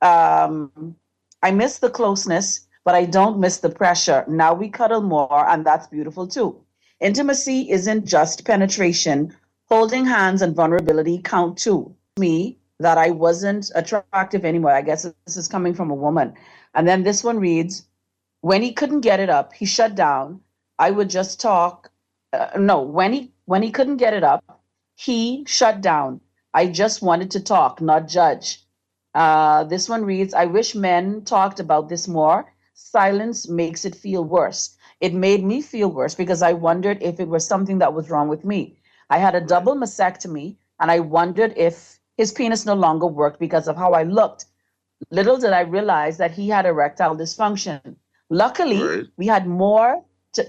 Speaker 3: I miss the closeness, but I don't miss the pressure. Now we cuddle more, and that's beautiful too. Intimacy isn't just penetration. Holding hands and vulnerability count too. Me, that I wasn't attractive anymore. I guess this is coming from a woman. And then this one reads, when he couldn't get it up, he shut down. I would just talk. When he couldn't get it up, he shut down. I just wanted to talk, not judge. This one reads, I wish men talked about this more. Silence makes it feel worse. It made me feel worse because I wondered if it was something that was wrong with me. I had a double mastectomy, and I wondered if his penis no longer worked because of how I looked. Little did I realize that he had erectile dysfunction. Luckily, we had more to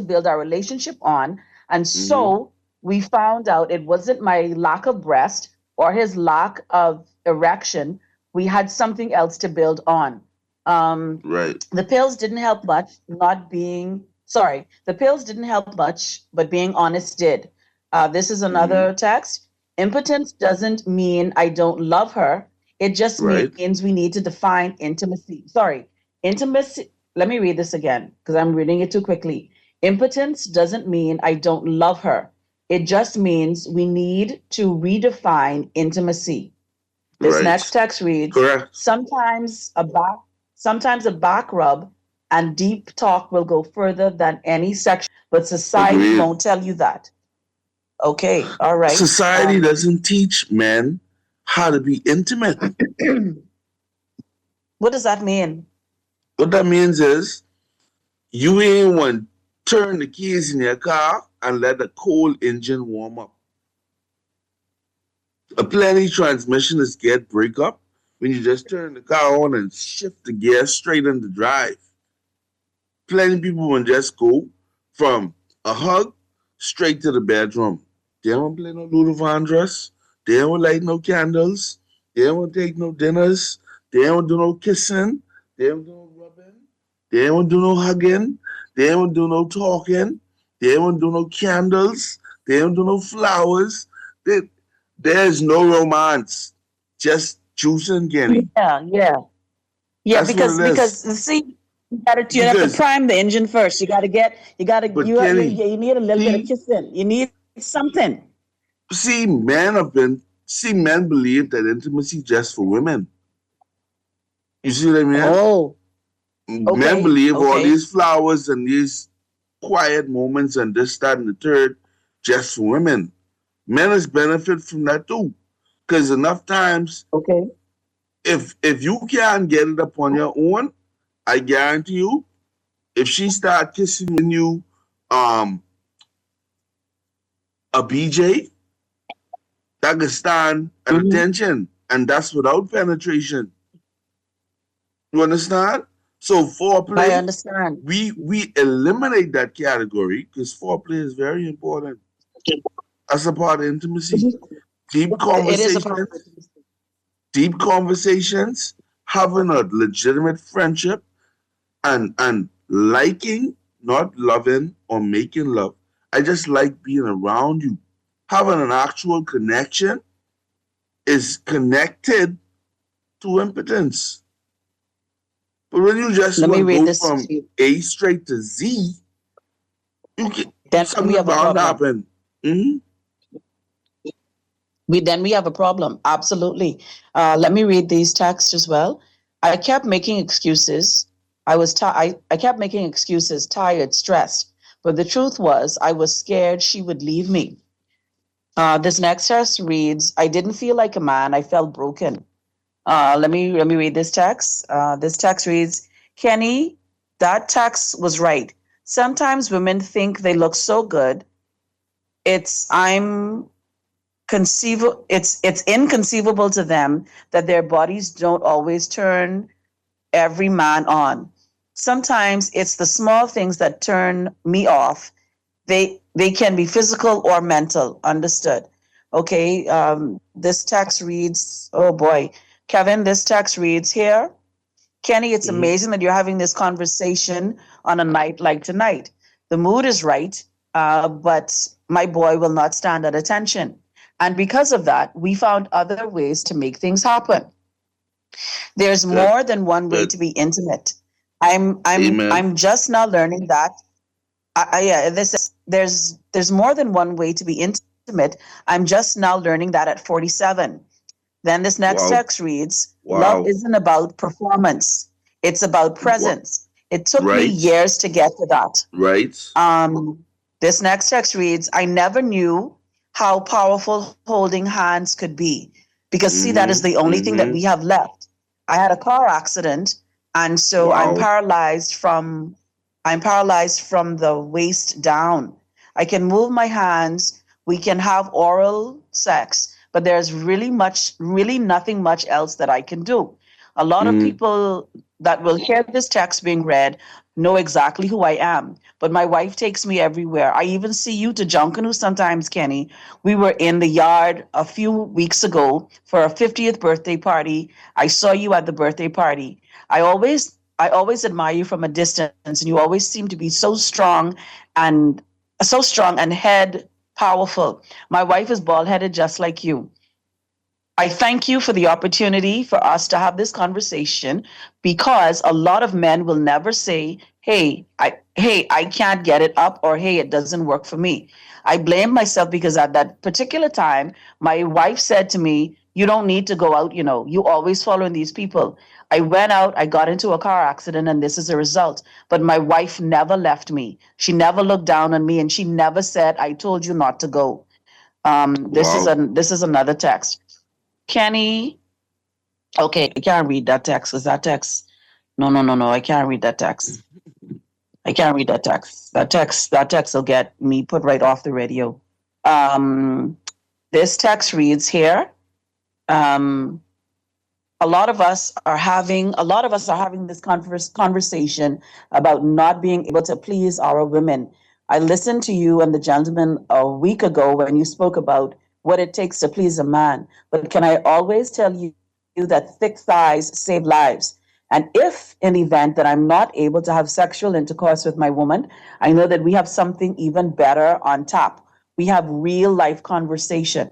Speaker 3: build our relationship on, and so we found out it wasn't my lack of breast or his lack of erection. We had something else to build on. The pills didn't help much. The pills didn't help much, but being honest did. This is another text. Impotence doesn't mean I don't love her. It just means we need to define intimacy. Intimacy. Let me read this again because I'm reading it too quickly. Impotence doesn't mean I don't love her. It just means we need to redefine intimacy. This next text reads, sometimes a back rub and deep talk will go further than any sexual, but society won't tell you that. Okay, all right.
Speaker 8: Society doesn't teach men how to be intimate.
Speaker 3: What does that mean?
Speaker 8: What that means is you ain't want to turn the keys in your car and let the cold engine warm up. A plenty transmissions get break up when you just turn the car on and shift the gear straight into drive. Plenty people will just go from a hug straight to the bedroom. They don't play no Luther Vandross. They don't light no candles. They don't take no dinners. They don't do no kissing. They don't do no rubbing. They don't do no hugging. They don't do no talking. They don't do no candles. They don't do no flowers. There's no romance. Just Juicing Kenny.
Speaker 3: Yeah.
Speaker 8: That's what
Speaker 3: Because
Speaker 8: it is.
Speaker 3: see, you have to prime the engine first. You
Speaker 8: But Kenny,
Speaker 3: you need a little bit of kissing. You need something.
Speaker 8: men believe that intimacy just for women. You see what I mean?
Speaker 3: Oh,
Speaker 8: Men believe all these flowers and these quiet moments and this, that, and the third just for women. Men is benefit from that too. Because enough times, if you can't get it up on your own, I guarantee you, if she start kissing you a BJ, that could stand at attention. And that's without penetration. You understand? So foreplay,
Speaker 3: I understand.
Speaker 8: we eliminate that category because foreplay is very important as a part of intimacy. Deep
Speaker 3: It is a part of
Speaker 8: conversations, deep conversations, having a legitimate friendship, and liking, not loving or making love. I just like being around you. Having an actual connection is connected to impotence. But when you just want to go from A straight to Z, you can, something bound to happen. Mm-hmm.
Speaker 3: We have a problem. Absolutely. Let me read these texts as well. I kept making excuses. I kept making excuses, tired, stressed. But the truth was, I was scared she would leave me. This next text reads, I didn't feel like a man. I felt broken. Let me read this text. This text reads, Kenny, that text was right. Sometimes women think they look so good. It's inconceivable to them that their bodies don't always turn every man on. Sometimes it's the small things that turn me off. They can be physical or mental. Understood. Okay. This text reads, oh boy, Kevin, this text reads here. Kenny, it's amazing that you're having this conversation on a night like tonight. The mood is right, but my boy will not stand at attention. And because of that, we found other ways to make things happen. There's more than one way to be intimate. I'm just now learning that. There's more than one way to be intimate. I'm just now learning that at 47. Then this next text reads, love isn't about performance. It's about presence. It took me years to get to that.
Speaker 8: Right.
Speaker 3: This next text reads, I never knew how powerful holding hands could be. Because see, that is the only thing that we have left. I had a car accident, and so I'm paralyzed from the waist down. I can move my hands. We can have oral sex, but there's really nothing much else that I can do. A lot of people that will hear this text being read know exactly who I am. But my wife takes me everywhere. I even see you to Junkanoo sometimes, Kenny. We were in the yard a few weeks ago for a 50th birthday party. I saw you at the birthday party. I always admire you from a distance, and you always seem to be so strong and head powerful. My wife is bald-headed just like you. I thank you for the opportunity for us to have this conversation, because a lot of men will never say, hey, I can't get it up, or hey, it doesn't work for me. I blame myself because at that particular time, my wife said to me, you don't need to go out, you always following these people. I went out, I got into a car accident, and this is the result. But my wife never left me. She never looked down on me, and she never said, I told you not to go. This is another text. Kenny, okay, I can't read that text. Is that text? No, I can't read that text. I can't read that text. That text will get me put right off the radio. This text reads here. A lot of us are having this conversation about not being able to please our women. I listened to you and the gentleman a week ago when you spoke about what it takes to please a man. But can I always tell you that thick thighs save lives? And if in the event that I'm not able to have sexual intercourse with my woman, I know that we have something even better on top. We have real life conversation.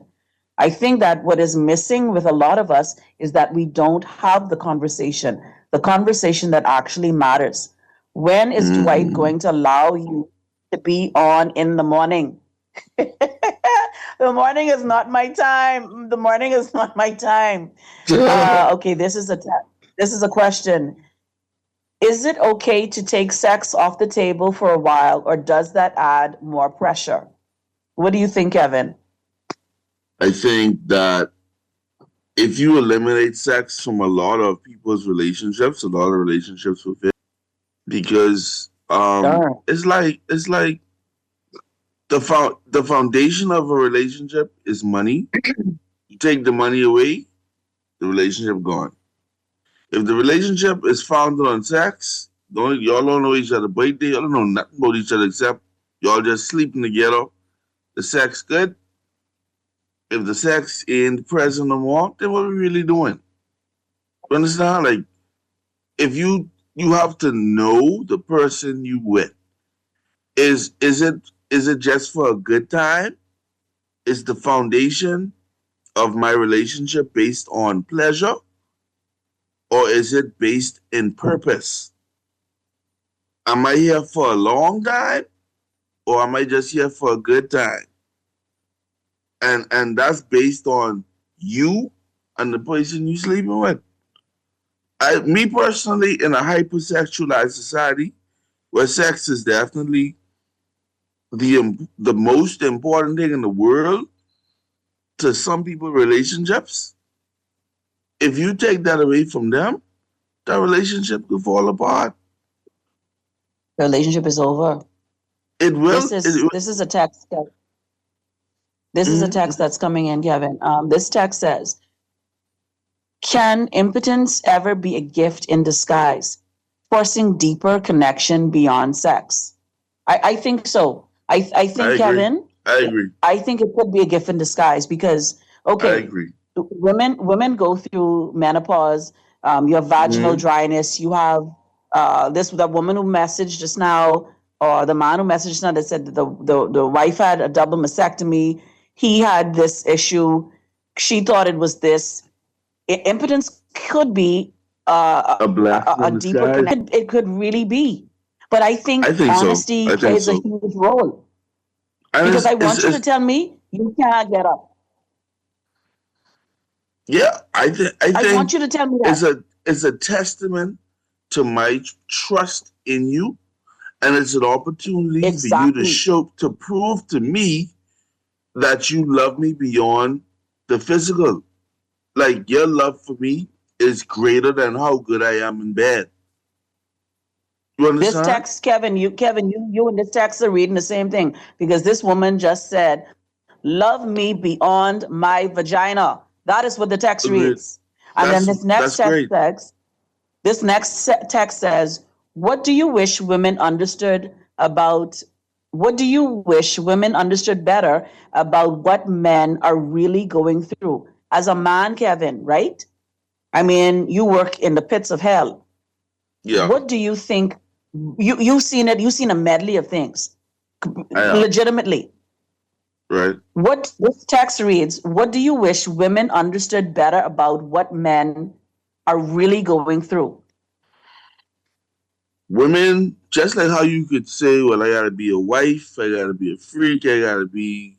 Speaker 3: I think that what is missing with a lot of us is that we don't have the conversation that actually matters. When is Dwight
Speaker 8: Mm-hmm.
Speaker 3: going to allow you to be on in the morning? The morning is not my time. The morning is not my time. Okay, this is a question. Is it okay to take sex off the table for a while, or does that add more pressure? What do you think, Kevin?
Speaker 8: I think that if you eliminate sex from a lot of people's relationships, a lot of relationships will fail because
Speaker 3: Sure.
Speaker 8: it's like the foundation of a relationship is money. You take the money away, the relationship gone. If the relationship is founded on sex, y'all don't know each other birthday, y'all don't know nothing about each other except y'all just sleeping together. The sex good. If the sex ain't present no more, then what are we really doing? You understand? Like if you have to know the person you with. Is it just for a good time? Is the foundation of my relationship based on pleasure? Or is it based in purpose? Am I here for a long time? Or am I just here for a good time? And that's based on you and the person you sleeping with. Me personally, in a hypersexualized society, where sex is definitely the most important thing in the world to some people, relationships. If you take that away from them, that relationship could fall apart.
Speaker 3: The relationship is over.
Speaker 8: It will.
Speaker 3: This is a text. This is a
Speaker 8: Mhm.
Speaker 3: text that's coming in, Kevin. This text says, "Can impotence ever be a gift in disguise, forcing deeper connection beyond sex?" I think so. I
Speaker 8: I
Speaker 3: think,
Speaker 8: agree.
Speaker 3: Kevin,
Speaker 8: I agree.
Speaker 3: I think it could be a gift in disguise because,
Speaker 8: I
Speaker 3: okay,
Speaker 8: agree.
Speaker 3: women go through menopause. You have vaginal
Speaker 8: Hmm.
Speaker 3: dryness. You have that woman who messaged just now, or the man who messaged just now that said that the wife had a double mastectomy. He had this issue. She thought it was this. Impotence could be
Speaker 8: A blessing
Speaker 3: a
Speaker 8: in
Speaker 3: deeper
Speaker 8: disguise.
Speaker 3: connection. It could really be. But I think
Speaker 8: I think so.
Speaker 3: honesty
Speaker 8: I think
Speaker 3: plays a
Speaker 8: so.
Speaker 3: huge role
Speaker 8: And
Speaker 3: because I
Speaker 8: it's,
Speaker 3: want you to
Speaker 8: it's
Speaker 3: tell me you can't get up.
Speaker 8: yeah. I
Speaker 3: I
Speaker 8: think
Speaker 3: want you to tell me that.
Speaker 8: it's a testament to my trust in you, and it's an opportunity for you to
Speaker 3: Exactly.
Speaker 8: show to prove to me that you love me beyond the physical. Like your love for me is greater than how good I am in bed. You
Speaker 3: This
Speaker 8: understand?
Speaker 3: text, Kevin, you and this text are reading the same thing because this woman just said, "Love me beyond my vagina." That is what the text
Speaker 8: Agreed.
Speaker 3: reads. And then
Speaker 8: That's great.
Speaker 3: this text says, "What do you wish women understood about? What do you wish women understood better about what men are really going through?" As a man, Kevin, right? I mean, you work in the pits of hell.
Speaker 8: Yeah,
Speaker 3: What do you think? You've seen it. You've seen a medley of things.
Speaker 8: I am.
Speaker 3: Legitimately,
Speaker 8: Right.
Speaker 3: what this text reads: "What do you wish women understood better about what men are really going through?"
Speaker 8: Women, just like how you could say, well, I gotta be a wife, I gotta be a freak, I gotta be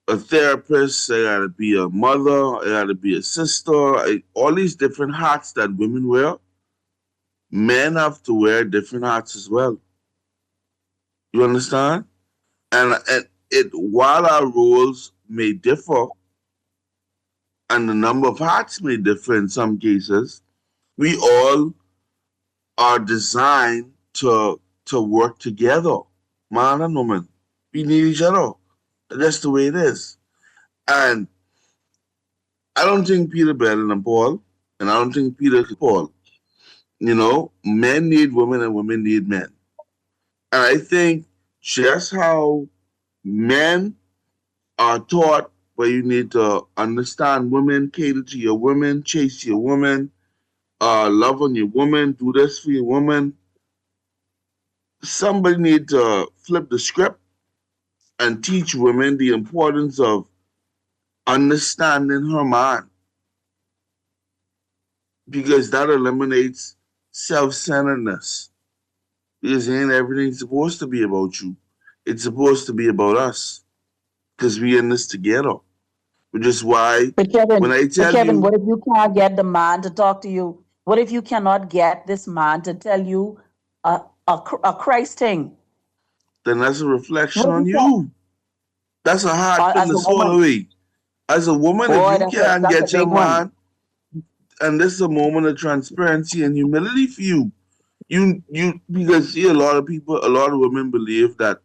Speaker 8: a therapist, I gotta be a mother, I gotta be a sister, all these different hats that women wear, men have to wear different hats as well. You understand? And it while our roles may differ and the number of hats may differ in some cases, we all are designed to work together, man and woman. We need each other. That's the way it is. And I don't think Peter better than Paul, and I don't think Peter is Paul. You know, men need women and women need men. And I think just how men are taught where you need to understand women, cater to your women, chase your woman, love on your woman, do this for your woman. Somebody need to flip the script and teach women the importance of understanding her man, because that eliminates self-centeredness. Because ain't everything supposed to be about you. It's supposed to be about us. Because we in this together. Which is why
Speaker 3: But Kevin,
Speaker 8: when I tell you,
Speaker 3: what if you can't get the man to talk to you? What if you cannot get this man to tell you a Christ thing?
Speaker 8: then that's a reflection
Speaker 3: What if
Speaker 8: on
Speaker 3: you can't?
Speaker 8: you. That's a hard pill
Speaker 3: As
Speaker 8: to
Speaker 3: a woman,
Speaker 8: swallow. As a woman, if
Speaker 3: boy,
Speaker 8: you can't
Speaker 3: that's a
Speaker 8: get your
Speaker 3: big one.
Speaker 8: man, and this is a moment of transparency and humility for you. You because see a lot of women believe that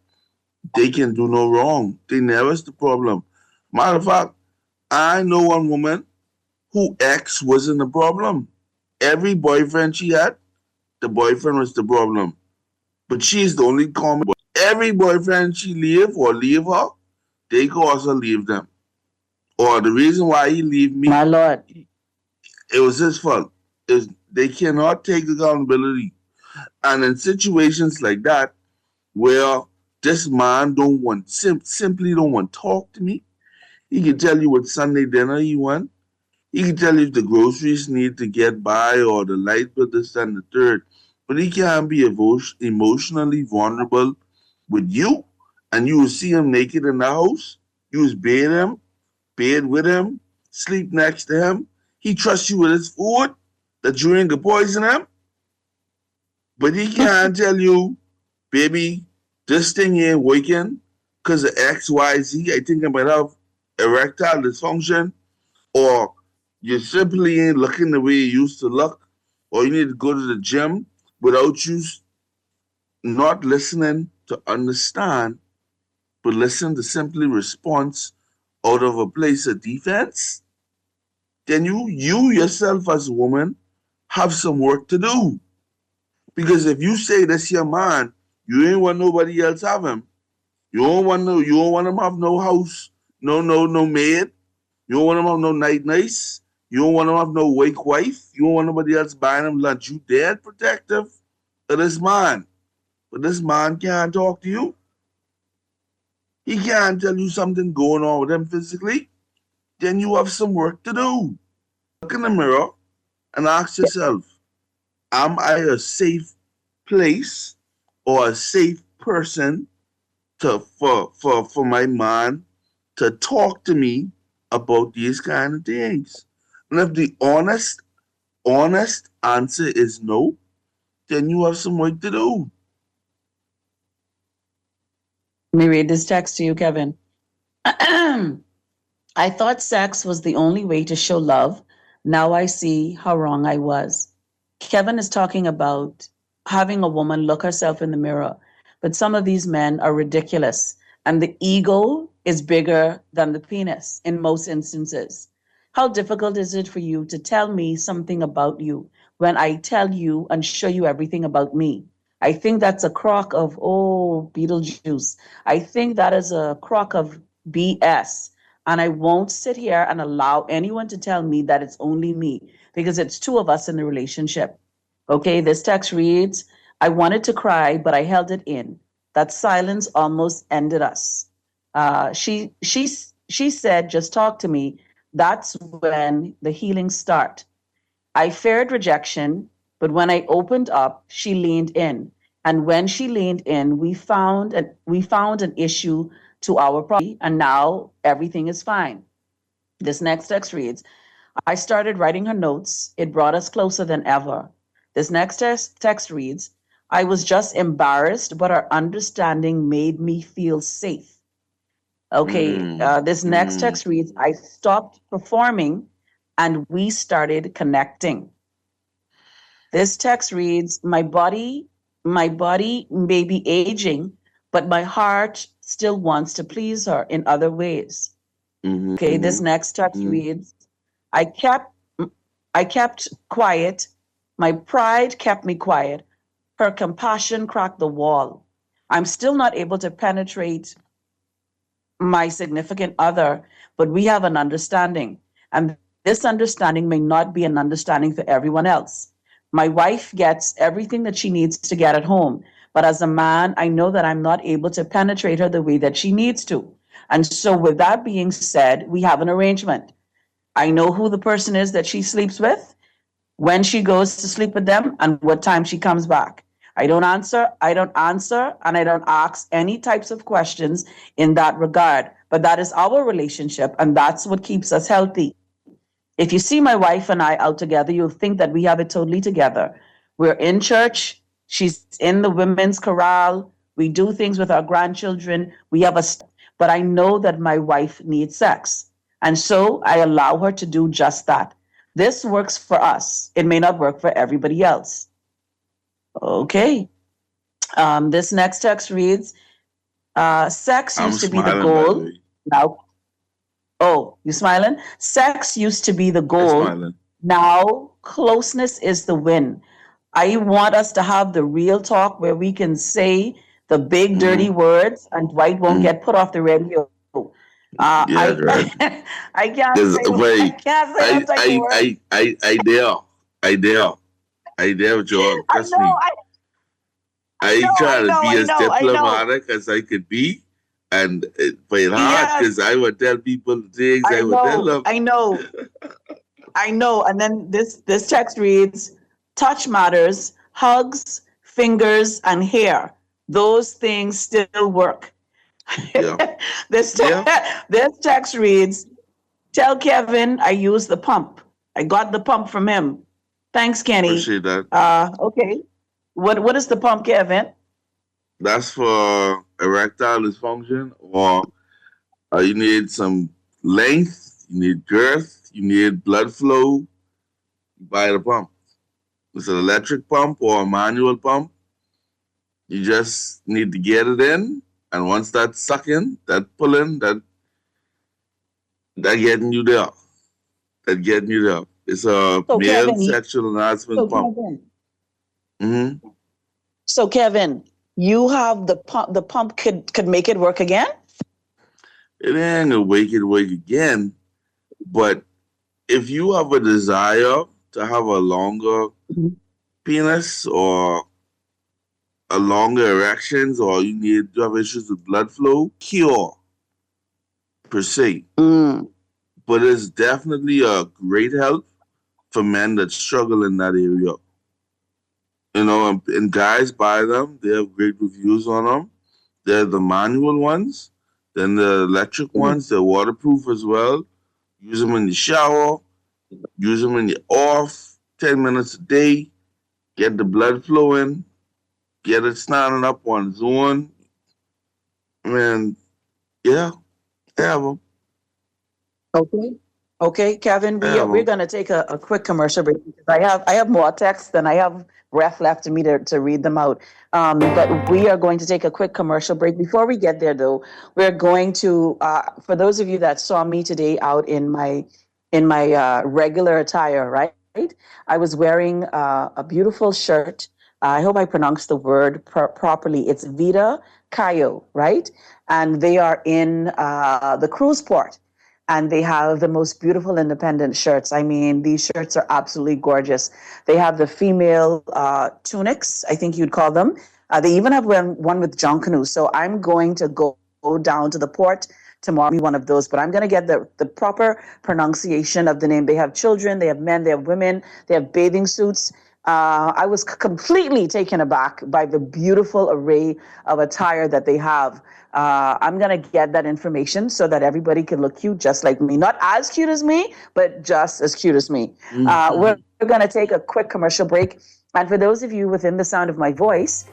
Speaker 8: they can do no wrong. They never is the problem. Matter of fact, I know one woman who ex wasn't the problem. Every boyfriend she had, the boyfriend was the problem. But she's the only common boy. Every boyfriend she leave her, they cause her leave them. Or the reason why he leave me,
Speaker 3: My Lord.
Speaker 8: it was his fault. They cannot take accountability. And in situations like that, where this man simply don't want to talk to me, he can tell you what Sunday dinner he want. He can tell you if the groceries need to get by or the light bill, this and the third. But he can't be emotionally vulnerable with you. And you will see him naked in the house. You will bathe with him, sleep next to him. He trusts you with his food that you ain't gonna poison him. But he can't tell you, baby, this thing ain't working because of X, Y, Z. I think I might have erectile dysfunction, or you simply ain't looking the way you used to look, or you need to go to the gym without you not listening to understand, but listen to simply response out of a place of defense, then you yourself as a woman have some work to do. Because if you say that's your man, you ain't want nobody else have him. You don't want him have no house, no maid. You don't want him have no nice. You don't want him have no wife. You don't want nobody else buying him lunch. You dead protective of this man. But this man can't talk to you. He can't tell you something going on with him physically. Then you have some work to do. Look in the mirror and ask yourself, am I a safe place or a safe person for my man to talk to me about these kind of things? And if the honest answer is no, then you have some work to do.
Speaker 3: Let me read this text to you, Kevin. I thought sex was the only way to show love. Now I see how wrong I was. Kevin is talking about having a woman look herself in the mirror. But some of these men are ridiculous, and the ego is bigger than the penis in most instances. How difficult is it for you to tell me something about you when I tell you and show you everything about me? I think that's a crock of, Beetlejuice. I think that is a crock of BS. And I won't sit here and allow anyone to tell me that it's only me, because it's two of us in the relationship. Okay, this text reads, I wanted to cry, but I held it in. That silence almost ended us. She said, just talk to me. That's when the healing start. I feared rejection, but when I opened up, she leaned in. And when she leaned in, we found an issue to our problem, and now everything is fine. This next text reads, I started writing her notes. It brought us closer than ever. This next text reads, I was just embarrassed, but our understanding made me feel safe. Okay, this next text reads, I stopped performing and we started connecting. This text reads, my body may be aging, but my heart still wants to please her in other ways. Okay, this next text reads, I kept quiet. My pride kept me quiet. Her compassion cracked the wall. I'm still not able to penetrate my significant other, but we have an understanding. And this understanding may not be an understanding for everyone else. My wife gets everything that she needs to get at home. But as a man, I know that I'm not able to penetrate her the way that she needs to. And so, with that being said, we have an arrangement. I know who the person is that she sleeps with, when she goes to sleep with them, and what time she comes back. I don't answer, and I don't ask any types of questions in that regard. But that is our relationship, and that's what keeps us healthy. If you see my wife and I out together, you'll think that we have it totally together. We're in church, she's in the women's chorale, we do things with our grandchildren, we have but I know that my wife needs sex. And so I allow her to do just that. This works for us. It may not work for everybody else. Okay. This next text reads, sex used to be the goal. Now, oh, you smiling? Sex used to be the goal. Now, closeness is the win. I want us to have the real talk where we can say the big dirty words and Dwight won't get put off the radio.
Speaker 8: Yeah, right.
Speaker 3: I can't say
Speaker 8: I dare, John. Trust me. I try to be as diplomatic as I could be, and but it's hard because I would tell people things I would tell them.
Speaker 3: I know. And then this text reads, touch matters, hugs, fingers, and hair. Those things still work. Yeah. This text reads, tell Kevin I use the pump. I got the pump from him. Thanks, Kenny.
Speaker 8: Appreciate that.
Speaker 3: Okay. What is the pump, Kevin?
Speaker 8: That's for erectile dysfunction, or you need some length, you need girth, you need blood flow. You buy the pump. It's an electric pump or a manual pump. You just need to get it in. And once that's sucking, that pulling, that getting you there. That getting you there. It's a male sexual enhancement pump. Mm-hmm.
Speaker 3: So Kevin, you have the pump. The pump could make it work again?
Speaker 8: It ain't gonna make it work again. But if you have a desire to have a longer penis or a longer erections, or you have issues with blood flow, cure per se. But it's definitely a great help for men that struggle in that area. You know, and guys buy them. They have great reviews on them. They're the manual ones. Then the electric ones, they're waterproof as well. Use them in the shower. Use them in your off. 10 minutes a day. Get the blood flowing. Get it standing up on its own. And yeah, have them.
Speaker 3: Okay, Kevin, we're going to take a quick commercial break because I have more texts than I have breath left in me to read them out. But we are going to take a quick commercial break. Before we get there, though, we're going to, for those of you that saw me today out in my regular attire, right? I was wearing a beautiful shirt. I hope I pronounced the word properly. It's Vita Cayo, right? And they are in the cruise port. And they have the most beautiful independent shirts. I mean, these shirts are absolutely gorgeous. They have the female tunics, I think you'd call them. They even have one with John Canoe. So I'm going to go down to the port tomorrow, be one of those. But I'm going to get the proper pronunciation of the name. They have children, they have men, they have women, they have bathing suits. I was completely taken aback by the beautiful array of attire that they have. I'm going to get that information so that everybody can look cute just like me. Not as cute as me, but just as cute as me. We're going to take a quick commercial break. And for those of you within the sound of my voice,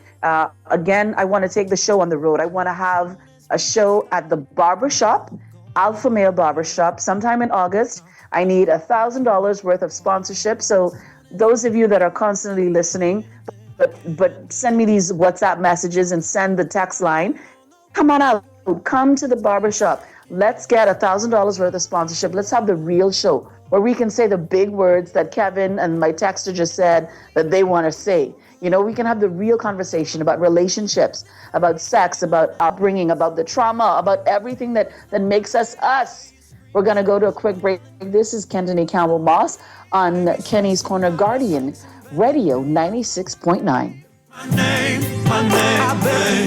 Speaker 3: again, I want to take the show on the road. I want to have a show at the barbershop, Alpha Male Barbershop, sometime in August. I need $1,000 worth of sponsorship. So those of you that are constantly listening, but send me these WhatsApp messages and send the text line. Come on out. Come to the barbershop. Let's get $1,000 worth of sponsorship. Let's have the real show where we can say the big words that Kevin and my texter just said that they want to say. You know, we can have the real conversation about relationships, about sex, about upbringing, about the trauma, about everything that makes us us. We're going to go to a quick break. This is Kendenique Campbell-Moss on Kenny's Corner Guardian Radio 96.9.
Speaker 2: My name.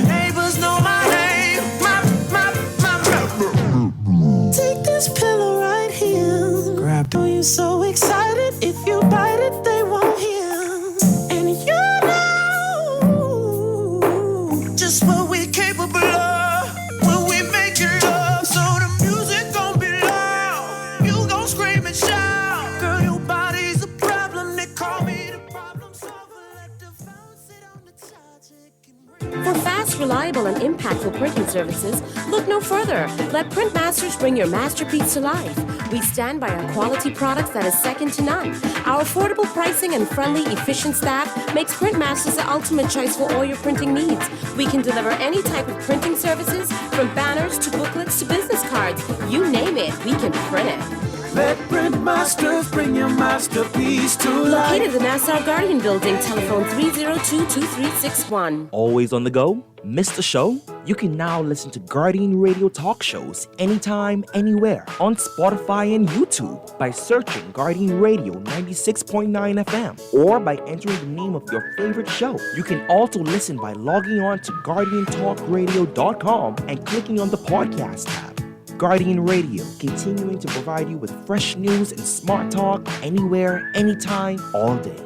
Speaker 2: Neighbors know my name. My this pillow right here. Grab it. Oh, you're so excited. If you bite it, they won't hear. And you know just what we're capable of when we make it love. So the music gon' be loud. You gon' scream and shout. Girl, your body's a problem. They call me the problem solver. Let the phone sit on the charge.
Speaker 10: For fast, reliable, and impactful printing services, look no further. Let Printmasters bring your masterpiece to life. We stand by our quality products that is second to none. Our affordable pricing and friendly, efficient staff makes Printmasters the ultimate choice for all your printing needs. We can deliver any type of printing services, from banners to booklets to business cards. You name it, we can print it.
Speaker 2: Let Printmasters bring your masterpiece to life.
Speaker 10: Located in the Nassau Guardian Building, telephone 302-2361.
Speaker 7: Always on the go? Missed the show? You can now listen to Guardian Radio talk shows anytime, anywhere on Spotify and YouTube by searching Guardian Radio 96.9 FM or by entering the name of your favorite show. You can also listen by logging on to GuardianTalkRadio.com and clicking on the podcast tab. Guardian Radio, continuing to provide you with fresh news and smart talk anywhere, anytime, all day.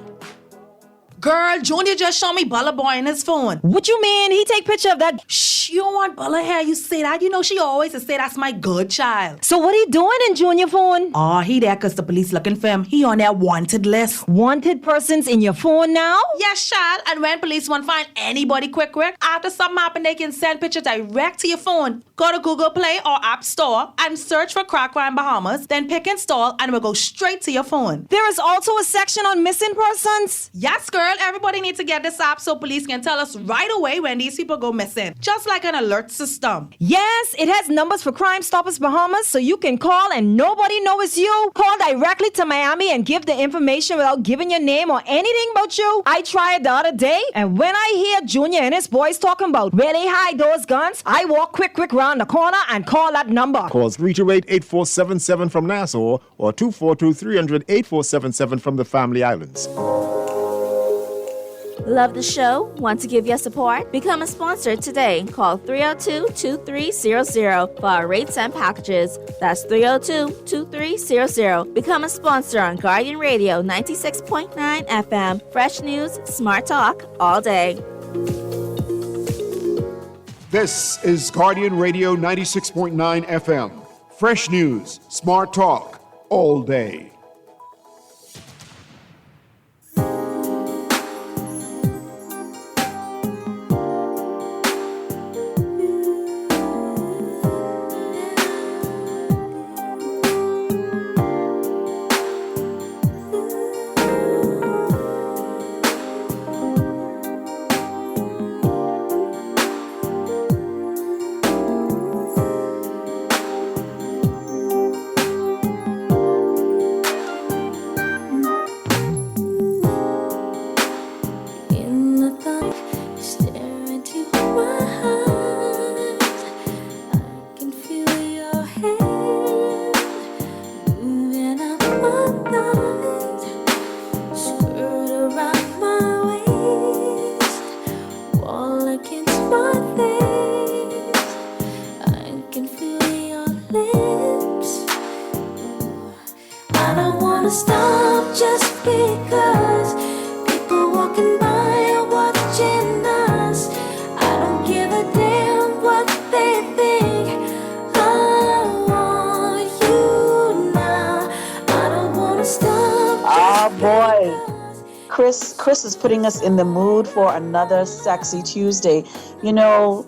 Speaker 11: Girl, Junior just showed me Bella Boy in his phone.
Speaker 5: What you mean? He take picture of that?
Speaker 11: Shh, you don't want Bella here. You say that. You know she always say that's my good child.
Speaker 5: So what he doing in Junior phone?
Speaker 11: Oh, he there because the police looking for him. He on their wanted list.
Speaker 5: Wanted persons in your phone now?
Speaker 11: Yes, child. And when police want to find anybody quick, after something happen, they can send pictures direct to your phone. Go to Google Play or App Store and search for Crack Crime Bahamas. Then pick install and it will go straight to your phone.
Speaker 5: There is also a section on missing persons?
Speaker 11: Yes, girl. Everybody needs to get this app so police can tell us right away when these people go missing. Just like an alert system.
Speaker 5: Yes, it has numbers for Crime Stoppers Bahamas, so you can call and nobody knows it's you. Call directly to Miami and give the information without giving your name or anything about you. I tried the other day, and when I hear Junior and his boys talking about where they hide those guns, I walk quick round the corner and call that number.
Speaker 6: Call 328-8477 from Nassau or 242-300-8477 from the Family Islands.
Speaker 12: Love the show? Want to give your support? Become a sponsor today. Call 302-2300 for our rates and packages. That's 302-2300. Become a sponsor on Guardian Radio 96.9 FM. Fresh news, smart talk, all day.
Speaker 1: This is Guardian Radio 96.9 FM. Fresh news, smart talk, all day.
Speaker 3: Chris is putting us in the mood for another sexy Tuesday. You know,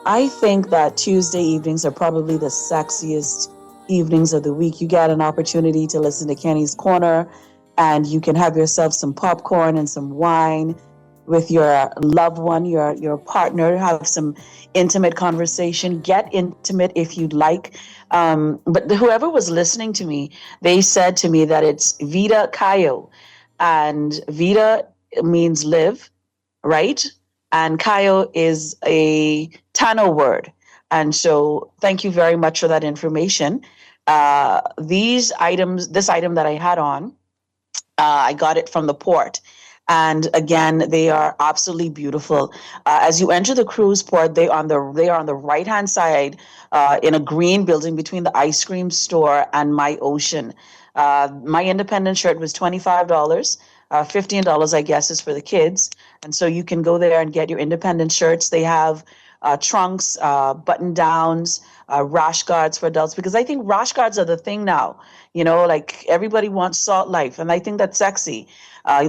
Speaker 3: I think that Tuesday evenings are probably the sexiest evenings of the week. You get an opportunity to listen to Kenny's Korner, and you can have yourself some popcorn and some wine with your loved one, your partner, have some intimate conversation. Get intimate if you'd like. But whoever was listening to me, they said to me that it's Vida Kayo. And Vida means live, right? And Kayo is a Tano word. And so thank you very much for that information. This item that I had on, I got it from the port. And again, they are absolutely beautiful. As you enter the cruise port, they are on the right hand side in a green building between the ice cream store and My Ocean. My independent shirt was $25. $15, I guess, is for the kids. And so you can go there and get your independent shirts. They have trunks, button downs, rash guards for adults, because I think rash guards are the thing now. Like everybody wants salt life, and I think that's sexy.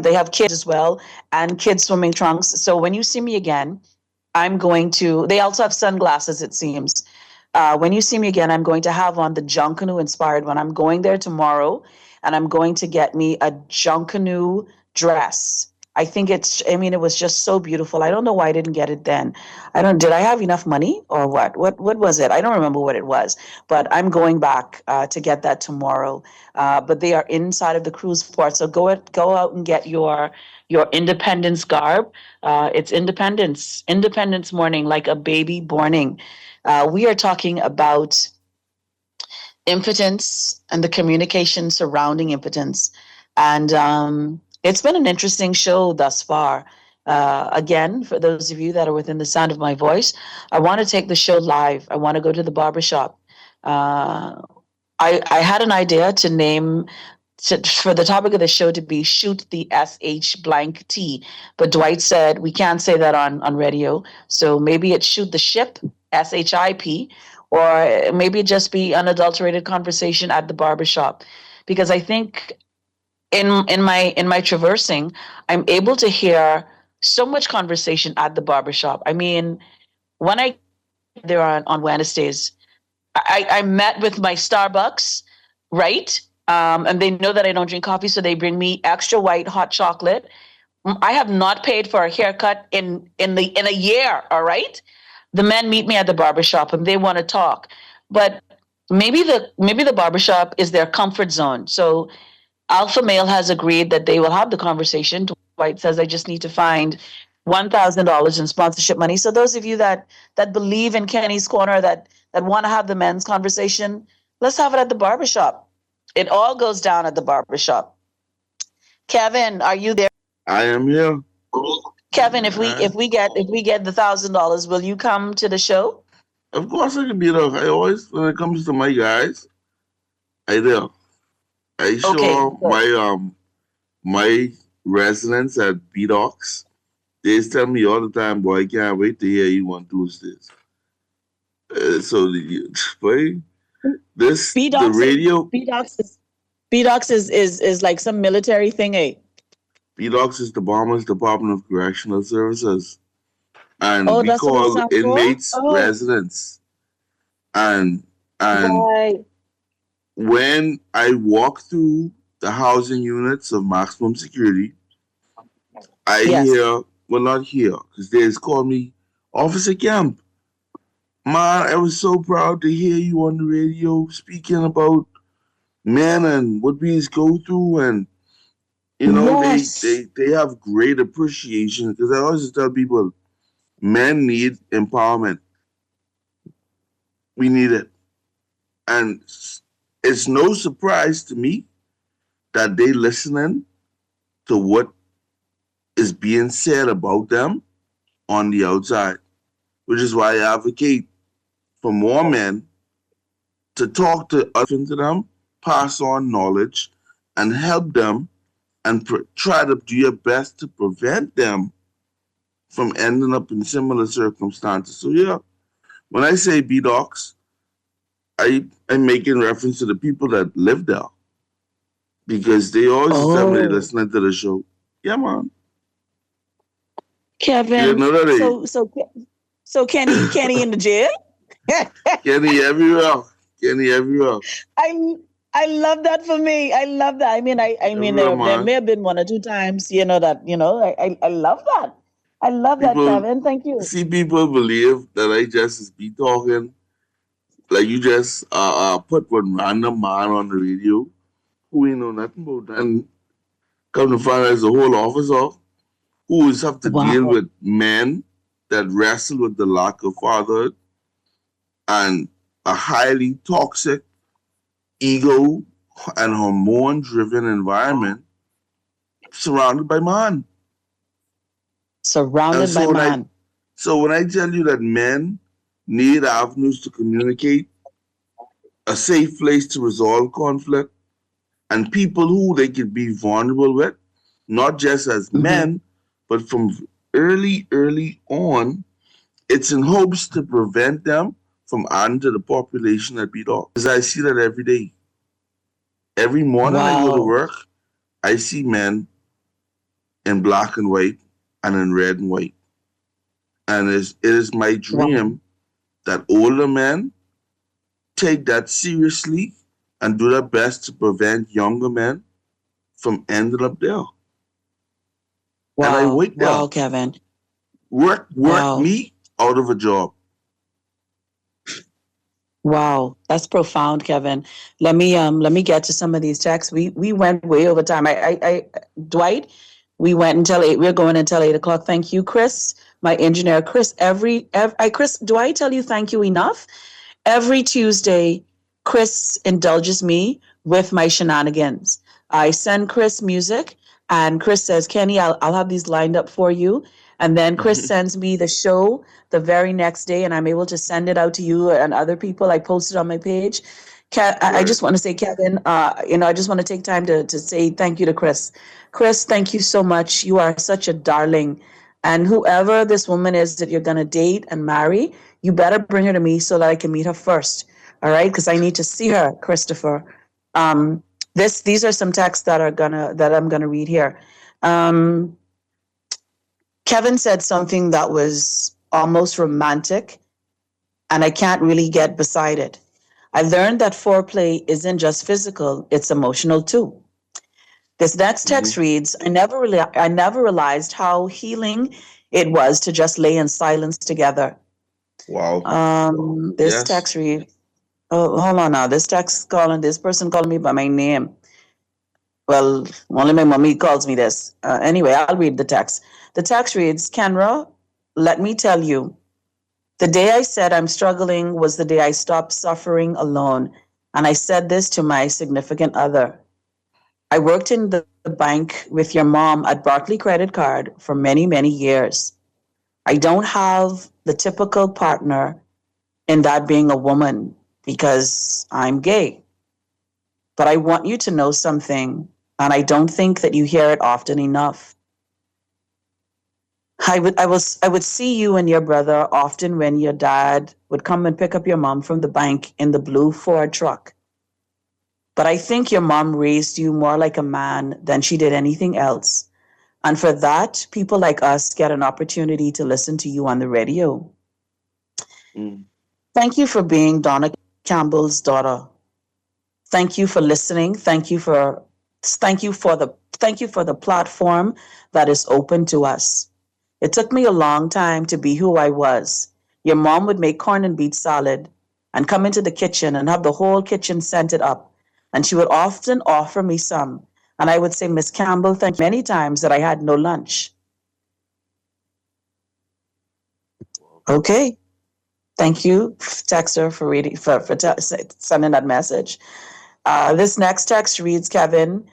Speaker 3: They have kids as well, and kids swimming trunks. So when you see me again, they also have sunglasses, it seems. When you see me again, I'm going to have on the Junkanoo inspired one. I'm going there tomorrow, and I'm going to get me a Junkanoo dress. It was just so beautiful. I don't know why I didn't get it then. Did I have enough money or what? What was it? I don't remember what it was, but I'm going back to get that tomorrow. But they are inside of the cruise port. So go out and get your independence garb. It's Independence morning, like a baby borning. We are talking about impotence and the communication surrounding impotence. And it's been an interesting show thus far. Again, for those of you that are within the sound of my voice, I want to take the show live. I want to go to the barbershop. I had an idea to name for the topic of the show to be shoot the SH blank T. But Dwight said we can't say that on radio. So maybe it's shoot the ship, SHIP, or maybe it just be unadulterated conversation at the barbershop. Because I think in my traversing, I'm able to hear so much conversation at the barbershop. I mean, when I there on Wednesdays, I met with my Starbucks, right? And they know that I don't drink coffee, so they bring me extra white hot chocolate. I have not paid for a haircut in a year. All right, the men meet me at the barbershop and they want to talk, but maybe the barbershop is their comfort zone. So Alpha Male has agreed that they will have the conversation. Dwight says I just need to find $1,000 in sponsorship money. So those of you that believe in Kenny's Corner, that want to have the men's conversation, let's have it at the barbershop. It all goes down at the barbershop. Kevin, are you there?
Speaker 8: I am here.
Speaker 3: Kevin, if we get the $1,000, will you come to the show?
Speaker 8: Of course I can be there. I always, when it comes to my guys, I do. I show my residents at B-Docs. They tell me all the time, boy, I can't wait to hear you on Tuesdays. The radio.
Speaker 3: B-Docs is like some military thing, eh?
Speaker 8: B-Docs is the Bahamas Department of Correctional Services. And we
Speaker 3: that's
Speaker 8: call inmates residents. And
Speaker 3: right.
Speaker 8: When I walk through the housing units of maximum security, I hear, well, not here, because they just call me Officer Kemp. Man, I was so proud to hear you on the radio speaking about men and what we go through. And, they have great appreciation, because I always tell people, men need empowerment. We need it. And it's no surprise to me that they listening to what is being said about them on the outside, which is why I advocate for more men to talk to them, pass on knowledge, and help them, and try to do your best to prevent them from ending up in similar circumstances. So yeah, when I say B-Docs, I'm making reference to the people that live there, because they always tell me they're listening to the show. Yeah, man.
Speaker 3: Kevin, so Kenny in the jail?
Speaker 8: Kenny everywhere.
Speaker 3: I love that for me. I love that. I mean, there may have been one or two times, I love that. I love that, Kevin. Thank you.
Speaker 8: See, people believe that I just be talking. Like you just put one random man on the radio who ain't know nothing about that, and come to find out there's a whole officer who is have to deal with men that wrestle with the lack of fatherhood and a highly toxic, ego and hormone-driven environment surrounded by man.
Speaker 3: Surrounded by man.
Speaker 8: So when I tell you that men need avenues to communicate, a safe place to resolve conflict, and people who they could be vulnerable with, not just as men, but from early on, it's in hopes to prevent them from adding to the population that beat off. Because I see that every day. Every morning I go to work, I see men in black and white and in red and white. And it is my dream that older men take that seriously and do their best to prevent younger men from ending up there. And I wait there.
Speaker 3: Wow, Kevin.
Speaker 8: Work me out of a job.
Speaker 3: Wow, that's profound, Kevin. Let me get to some of these texts. We went way over time. I Dwight, we went until 8. We're going until 8:00. Thank you, Chris, my engineer. Chris, Chris, do I tell you thank you enough? Every Tuesday, Chris indulges me with my shenanigans. I send Chris music, and Chris says, "Kenny, I'll have these lined up for you." And then Chris sends me the show the very next day, and I'm able to send it out to you and other people. I post it on my page. I just want to say, Kevin, I just want to take time to say thank you to Chris. Chris, thank you so much. You are such a darling. And whoever this woman is that you're going to date and marry, you better bring her to me so that I can meet her first. All right? Because I need to see her, Christopher. These are some texts that I'm gonna read here. Kevin said something that was almost romantic, and I can't really get beside it. I learned that foreplay isn't just physical, it's emotional too. This next text reads, I never realized how healing it was to just lay in silence together.
Speaker 8: Wow.
Speaker 3: This text reads, oh, hold on now. This person calling me by my name. Well, only my mommy calls me this. Anyway, I'll read the text. The text reads, Kenra, let me tell you, the day I said I'm struggling was the day I stopped suffering alone. And I said this to my significant other. I worked in the bank with your mom at Barclay Credit Card for many, many years. I don't have the typical partner in that being a woman because I'm gay. But I want you to know something, and I don't think that you hear it often enough. I would see you and your brother often when your dad would come and pick up your mom from the bank in the blue Ford truck. But I think your mom raised you more like a man than she did anything else. And for that, people like us get an opportunity to listen to you on the radio. Thank you for being Donna Campbell's daughter. Thank you for listening. Thank you for the platform that is open to us. It took me a long time to be who I was. Your mom would make corn and beet salad and come into the kitchen and have the whole kitchen scented up. And she would often offer me some. And I would say, Miss Campbell, thank you many times that I had no lunch. Okay. Thank you, texter, for reading, for sending that message. This next text reads, Kevin,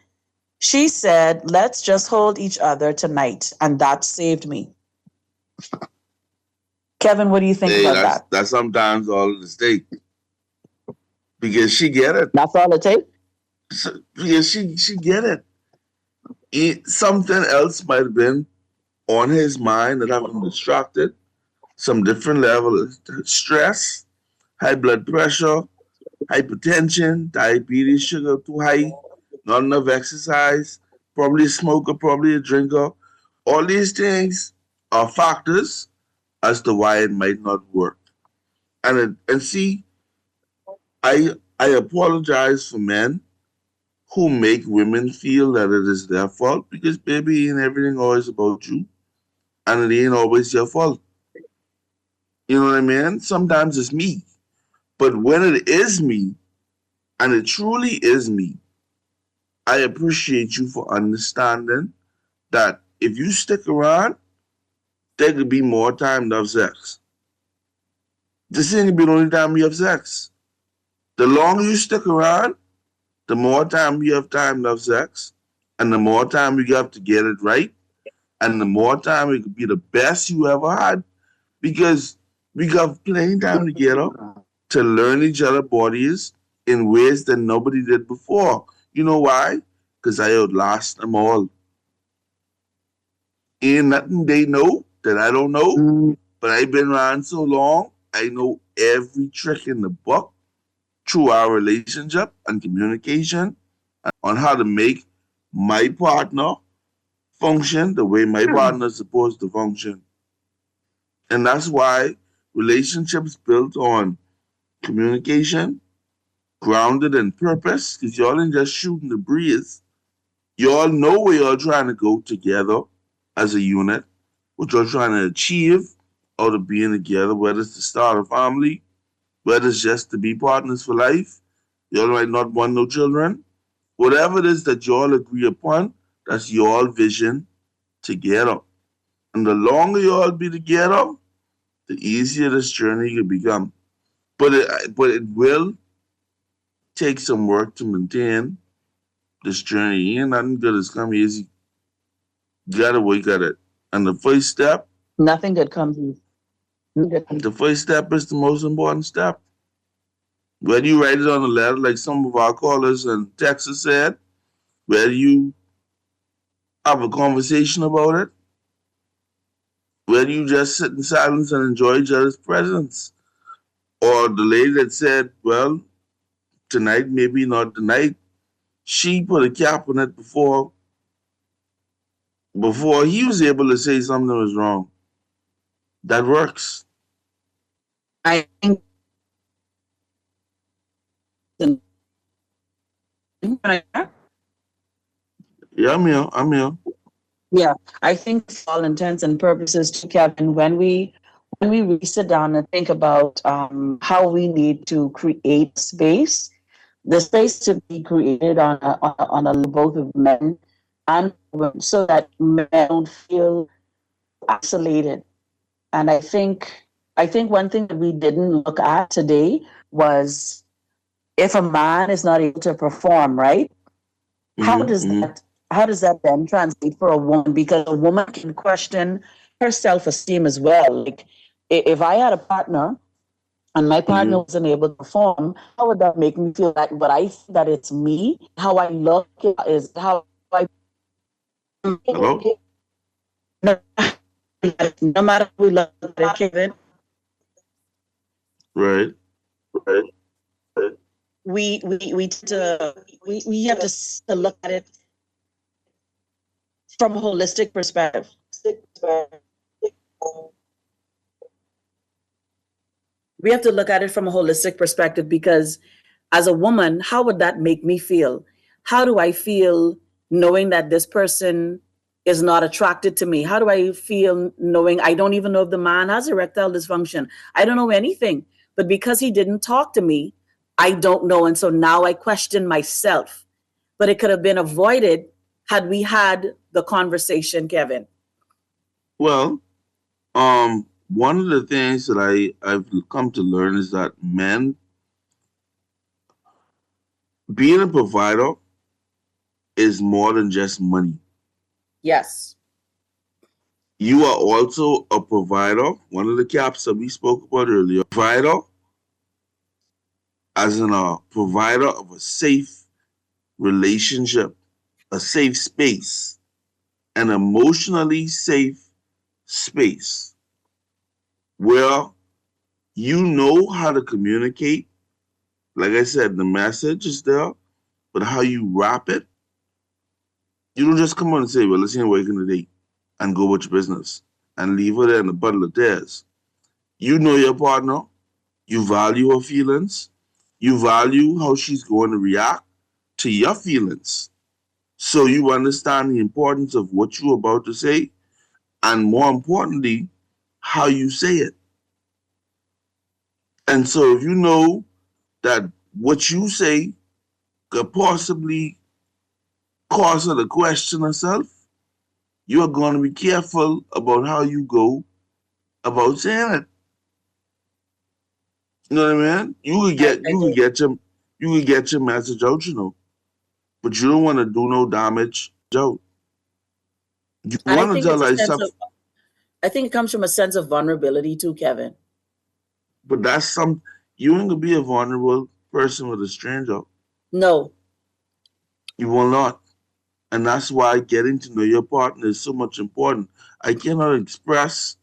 Speaker 3: she said, let's just hold each other tonight. And that saved me. Kevin, what do you think about that?
Speaker 8: That's sometimes all it takes. Because she get it.
Speaker 3: That's all it takes?
Speaker 8: Because she get it. Something else might have been on his mind that have him distracted. Some different level of stress, high blood pressure, hypertension, diabetes, sugar too high, not enough exercise, probably a smoker, probably a drinker. All these things are factors as to why it might not work. And see, I apologize for men who make women feel that it is their fault, because baby, ain't everything always about you, and it ain't always your fault. You know what I mean? Sometimes it's me. But when it is me, and it truly is me, I appreciate you for understanding that if you stick around, there could be more time to have sex. This ain't gonna be the only time you have sex. The longer you stick around, the more time you have time to have sex, and the more time you have to get it right, And the more time, it could be the best you ever had because we got plenty time together to learn each other's bodies in ways that nobody did before. You know why? Because I outlast them all. Ain't nothing they know that I don't know, but I've been around so long, I know every trick in the book through our relationship and communication on how to make my partner function the way my partner is supposed to function. And that's why relationships built on communication, grounded in purpose, because y'all ain't just shooting the breeze. Y'all know where y'all trying to go together as a unit, what you're trying to achieve out of being together, whether it's to start a family, whether it's just to be partners for life, y'all might not want no children. Whatever it is that y'all agree upon, that's y'all vision together. And the longer y'all be together, the easier this journey will become. But it will take some work to maintain this journey. Ain't nothing good has come easy. You gotta work at it. And the first step,
Speaker 3: Nothing good comes easy.
Speaker 8: the first step is the most important step. Whether you write it on a letter, like some of our callers in Texas said, whether you have a conversation about it, whether you just sit in silence and enjoy each other's presence, or the lady that said, well, tonight, maybe not tonight, she put a cap on it before he was able to say something was wrong. That works.
Speaker 3: I think
Speaker 8: Yeah, I'm here.
Speaker 3: Yeah, I think for all intents and purposes too, Kevin, when we really sit down and think about how we need to create space, the space to be created on a both of men and women, so that men don't feel isolated. And I think one thing that we didn't look at today was if a man is not able to perform, right? How does that then translate for a woman? Because a woman can question her self-esteem as well. Like if I had a partner and my partner wasn't able to perform, how would that make me feel? That but I think that it's me, how I look is how I
Speaker 8: Hello?
Speaker 3: no matter who we look at, Kevin,
Speaker 8: Right.
Speaker 3: we have to look at it from a holistic perspective. We have to look at it from a holistic perspective because as a woman, how would that make me feel? How do I feel knowing that this person is not attracted to me? How do I feel knowing I don't even know if the man has erectile dysfunction? I don't know anything. But because he didn't talk to me, I don't know. And so now I question myself. But it could have been avoided had we had the conversation, Kevin.
Speaker 8: Well, one of the things that I've come to learn is that men, being a provider is more than just money.
Speaker 3: Yes.
Speaker 8: You are also a provider. One of the caps that we spoke about earlier, provider, as in a provider of a safe relationship, a safe space, an emotionally safe space where you know how to communicate. Like I said, the message is there, but how you wrap it, you don't just come on and say, well, let's see what we're today and go with your business and leave her there in a bundle of tears. You know your partner, you value her feelings, you value how she's going to react to your feelings. So you understand the importance of what you're about to say, and more importantly, how you say it. And so if you know that what you say could possibly cause her to question herself, you're going to be careful about how you go about saying it. You know what I mean? You could get your message out, but you don't want to do no damage out. You
Speaker 3: And I
Speaker 8: want to
Speaker 3: think
Speaker 8: tell
Speaker 3: it's a
Speaker 8: thyself,
Speaker 3: sense of, I think it comes from a sense of vulnerability too, Kevin.
Speaker 8: but that's you ain't gonna be a vulnerable person with a stranger.
Speaker 3: No.
Speaker 8: You will not. And that's why getting to know your partner is so much important. I cannot express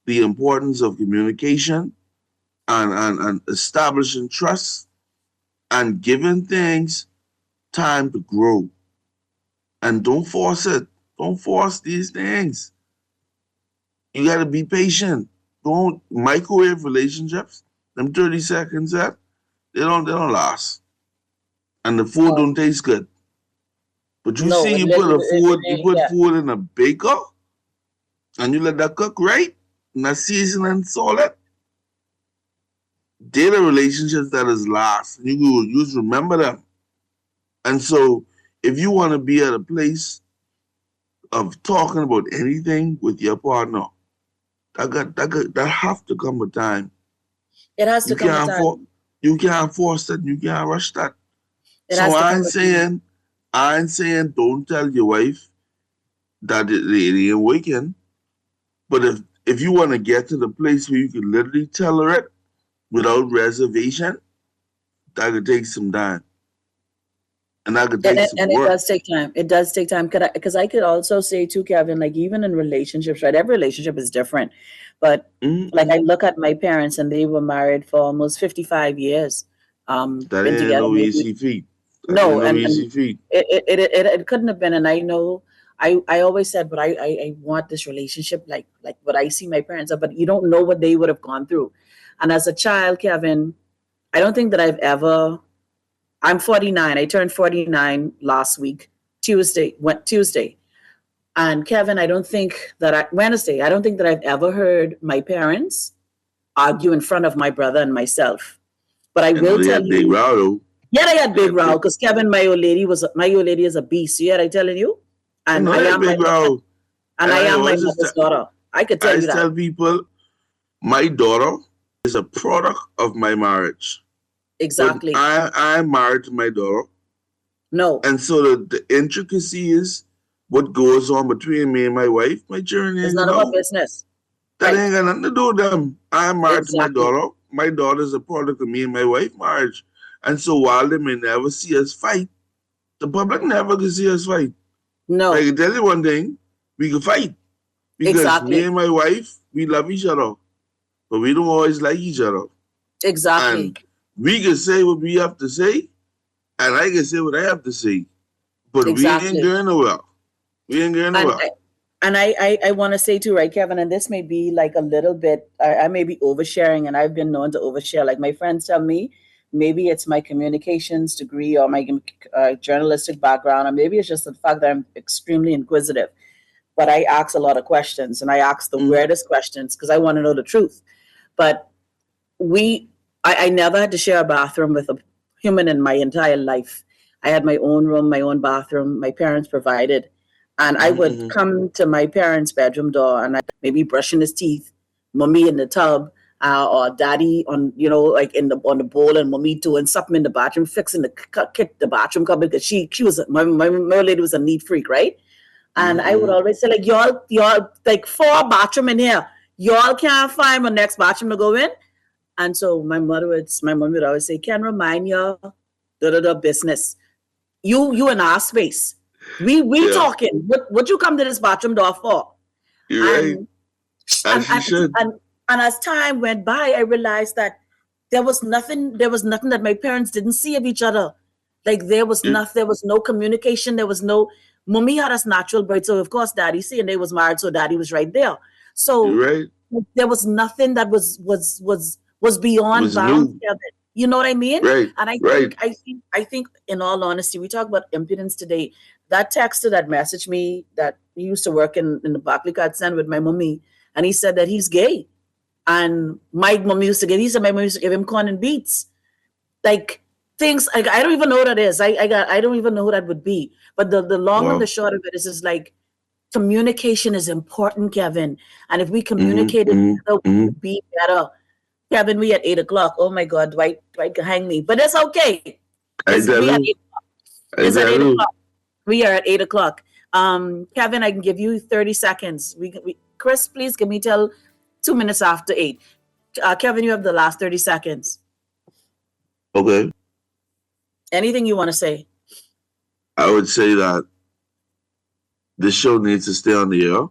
Speaker 8: the importance of communication and establishing trust and giving things time to grow. And don't force it. Don't force these things. You gotta be patient. Don't microwave relationships. Them 30 seconds that they don't last. And the food don't taste good. But you
Speaker 3: No,
Speaker 8: see,
Speaker 3: it
Speaker 8: you put
Speaker 3: yeah.
Speaker 8: food in a baker and you let that cook right, and that season and solid. They're the relationships that is last. You will just remember them. And so if you want to be at a place of talking about anything with your partner, that have to come with time.
Speaker 3: It has to come with time.
Speaker 8: You can't force that. You can't rush that.
Speaker 3: It
Speaker 8: So
Speaker 3: has to
Speaker 8: I
Speaker 3: come
Speaker 8: ain't
Speaker 3: with
Speaker 8: saying, don't tell your wife that it ain't working. But if you want to get to the place where you can literally tell her it without reservation, that could take some time. And that could take some work.
Speaker 3: It does take time. It does take time. Because I could also say too, Kevin, like even in relationships, right? Every relationship is different. But like I look at my parents and they were married for almost 55 years.
Speaker 8: That
Speaker 3: Been
Speaker 8: ain't
Speaker 3: together.
Speaker 8: no easy feat.
Speaker 3: No,
Speaker 8: easy feat.
Speaker 3: It couldn't have been. And I know I always said, but I want this relationship like what I see my parents are, but you don't know what they would have gone through. And as a child, Kevin, I don't think that I'm 49. I turned 49 last week, Tuesday. And Kevin, Wednesday, I don't think that I've ever heard my parents argue in front of my brother and myself. But I will tell you.
Speaker 8: Big row.
Speaker 3: Yeah, I had big row because Kevin, my old lady is a beast. Yeah, I telling you. And I am
Speaker 8: big row.
Speaker 3: And I am my mother's daughter. I could tell you that.
Speaker 8: I tell people, my daughter is a product of my marriage.
Speaker 3: Exactly.
Speaker 8: But I'm married to my daughter.
Speaker 3: No.
Speaker 8: And so the intricacy is what goes on between me and my wife. My journey
Speaker 3: is none of our business.
Speaker 8: That ain't got nothing to do with them. I'm married to my daughter. My daughter is a product of me and my wife marriage. And so while they may never see us fight, the public never can see us fight.
Speaker 3: No.
Speaker 8: I can tell you one thing, we can fight. Because me and my wife, we love each other. But we don't always like each other.
Speaker 3: Exactly.
Speaker 8: And we can say what we have to say, and I can say what I have to say. But we ain't going nowhere. We ain't going nowhere.
Speaker 3: And I want to say too, right, Kevin, and this may be like a little bit, I may be oversharing, and I've been known to overshare. Like my friends tell me, maybe it's my communications degree or my journalistic background, or maybe it's just the fact that I'm extremely inquisitive. But I ask a lot of questions, and I ask the weirdest questions because I want to know the truth. But I never had to share a bathroom with a human in my entire life. I had my own room, my own bathroom, my parents provided. And I would come to my parents' bedroom door and I'd maybe brushing his teeth, mommy in the tub, or daddy on the bowl, and mommy doing something in the bathroom, fixing the bathroom cupboard because she was my lady was a neat freak, right? And I would always say, like, y'all like 4 bathroom in here. Y'all can't find my next bathroom to go in. And so my mom would always say, "Can remind you, business. You in our space. We talking. What you come to this bathroom door for?"
Speaker 8: You're right. As you should.
Speaker 3: And as time went by, I realized that there was nothing that my parents didn't see of each other. Like there was no communication. There was no. Mommy had us natural birth, so of course daddy see, and they was married, so daddy was right there. So there was nothing that was beyond bounds. You know what I mean?
Speaker 8: Right.
Speaker 3: And I think in all honesty, we talk about impudence today. That texter that messaged me that he used to work in the Barclaycard Center with my mommy, and he said that he's gay. And my mommy used to give him corn and beets. Like things I don't even know what that is. I don't even know who that would be. But the long and the short of it is just like communication is important, Kevin. And if we communicate it, we would be better. Kevin, we at 8:00. Oh my God, Dwight can hang me. But it's okay. We are at 8:00. We are at 8:00. Kevin, I can give you 30 seconds. Chris, please give me till 2 minutes after 8. Kevin, you have the last 30 seconds.
Speaker 8: Okay.
Speaker 3: Anything you want to say?
Speaker 8: I would say that this show needs to stay on the air.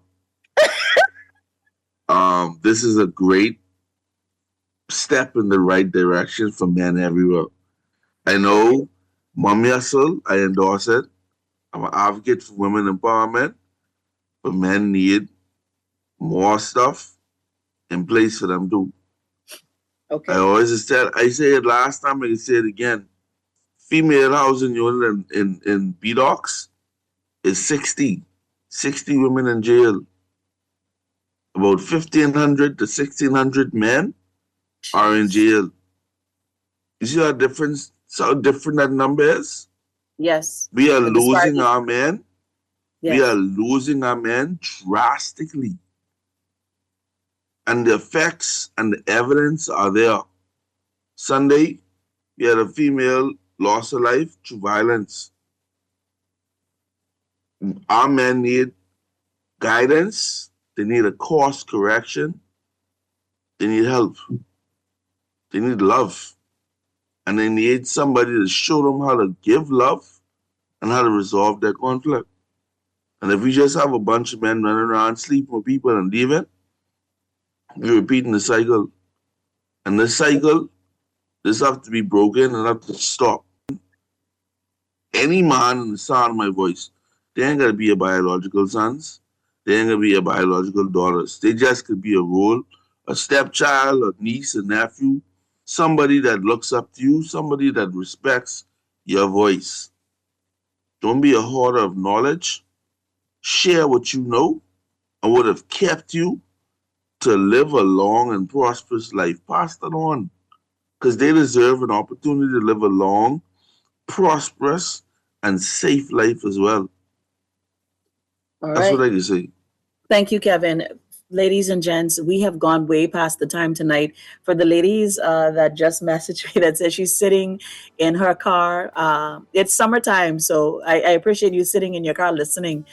Speaker 8: This is a great step in the right direction for men everywhere. I know Mommy Hustle, I endorse it. I'm an advocate for women empowerment, but men need more stuff in place for them too.
Speaker 3: Okay.
Speaker 8: I say it last time, I can say it again. Female housing unit in B-Docks is 60 women in jail. About 1,500 to 1,600 men are in jail. You see how different that number is?
Speaker 3: Yes.
Speaker 8: We are losing our men.
Speaker 3: Yes.
Speaker 8: We are losing our men drastically. And the effects and the evidence are there. Sunday, we had a female lost her life through violence. Our men need guidance. They need a course correction. They need help. They need love. And they need somebody to show them how to give love and how to resolve their conflict. And if we just have a bunch of men running around sleeping with people and leaving, we're repeating the cycle. And this cycle, this has to be broken and have to stop. Any man in the sound of my voice, they ain't got to be your biological sons. They ain't going to be your biological daughters. They just could be a role, a stepchild, a niece, a nephew, somebody that looks up to you, somebody that respects your voice. Don't be a hoarder of knowledge. Share what you know and what have kept you to live a long and prosperous life. Pass it on, because they deserve an opportunity to live a long, prosperous, and safe life as well.
Speaker 3: All
Speaker 8: That's
Speaker 3: right.
Speaker 8: what I can say.
Speaker 3: Thank you, Kevin. Ladies and gents, we have gone way past the time tonight. For the ladies that just messaged me that says she's sitting in her car, it's summertime, so I appreciate you sitting in your car listening.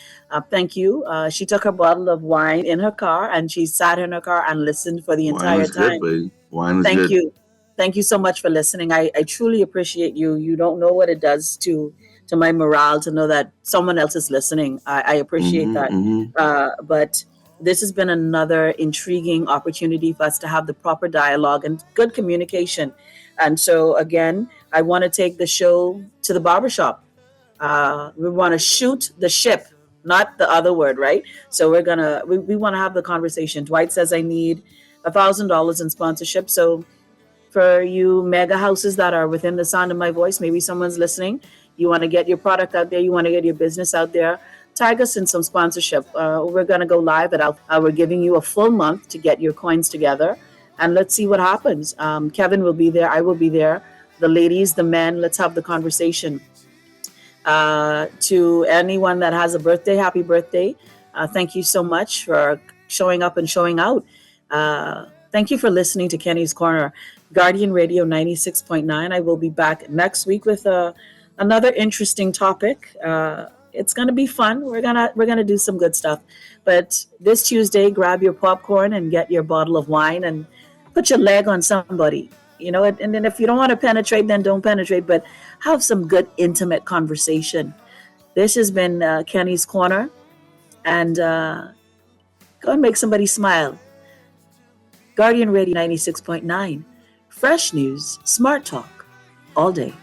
Speaker 3: Thank you. She took her bottle of wine in her car and she sat in her car and listened for the entire
Speaker 8: Wine is
Speaker 3: time.
Speaker 8: good, baby. Wine is
Speaker 3: Thank
Speaker 8: good.
Speaker 3: you. Thank you so much for listening. I truly appreciate you. You don't know what it does to my morale to know that someone else is listening. I appreciate that. But this has been another intriguing opportunity for us to have the proper dialogue and good communication. And so, again, I want to take the show to the barbershop. We want to shoot the ship, not the other word, right? So we want to have the conversation. Dwight says I need $1,000 in sponsorship. So for you mega houses that are within the sound of my voice, maybe someone's listening, you want to get your product out there, you want to get your business out there, tag us in some sponsorship. We're going to go live we're giving you a full month to get your coins together, and let's see what happens. Kevin will be there, I will be there, the ladies, the men, let's have the conversation. To anyone that has a birthday, happy birthday. Thank you so much for showing up and showing out. Thank you for listening to Kenny's Corner, Guardian Radio 96.9. I will be back next week with another interesting topic. It's gonna be fun. We're gonna do some good stuff. But this Tuesday, grab your popcorn and get your bottle of wine and put your leg on somebody. You know, and then if you don't want to penetrate, then don't penetrate. But have some good intimate conversation. This has been Kenny's Corner, and go and make somebody smile. Guardian Radio 96.9. Fresh news, smart talk, all day.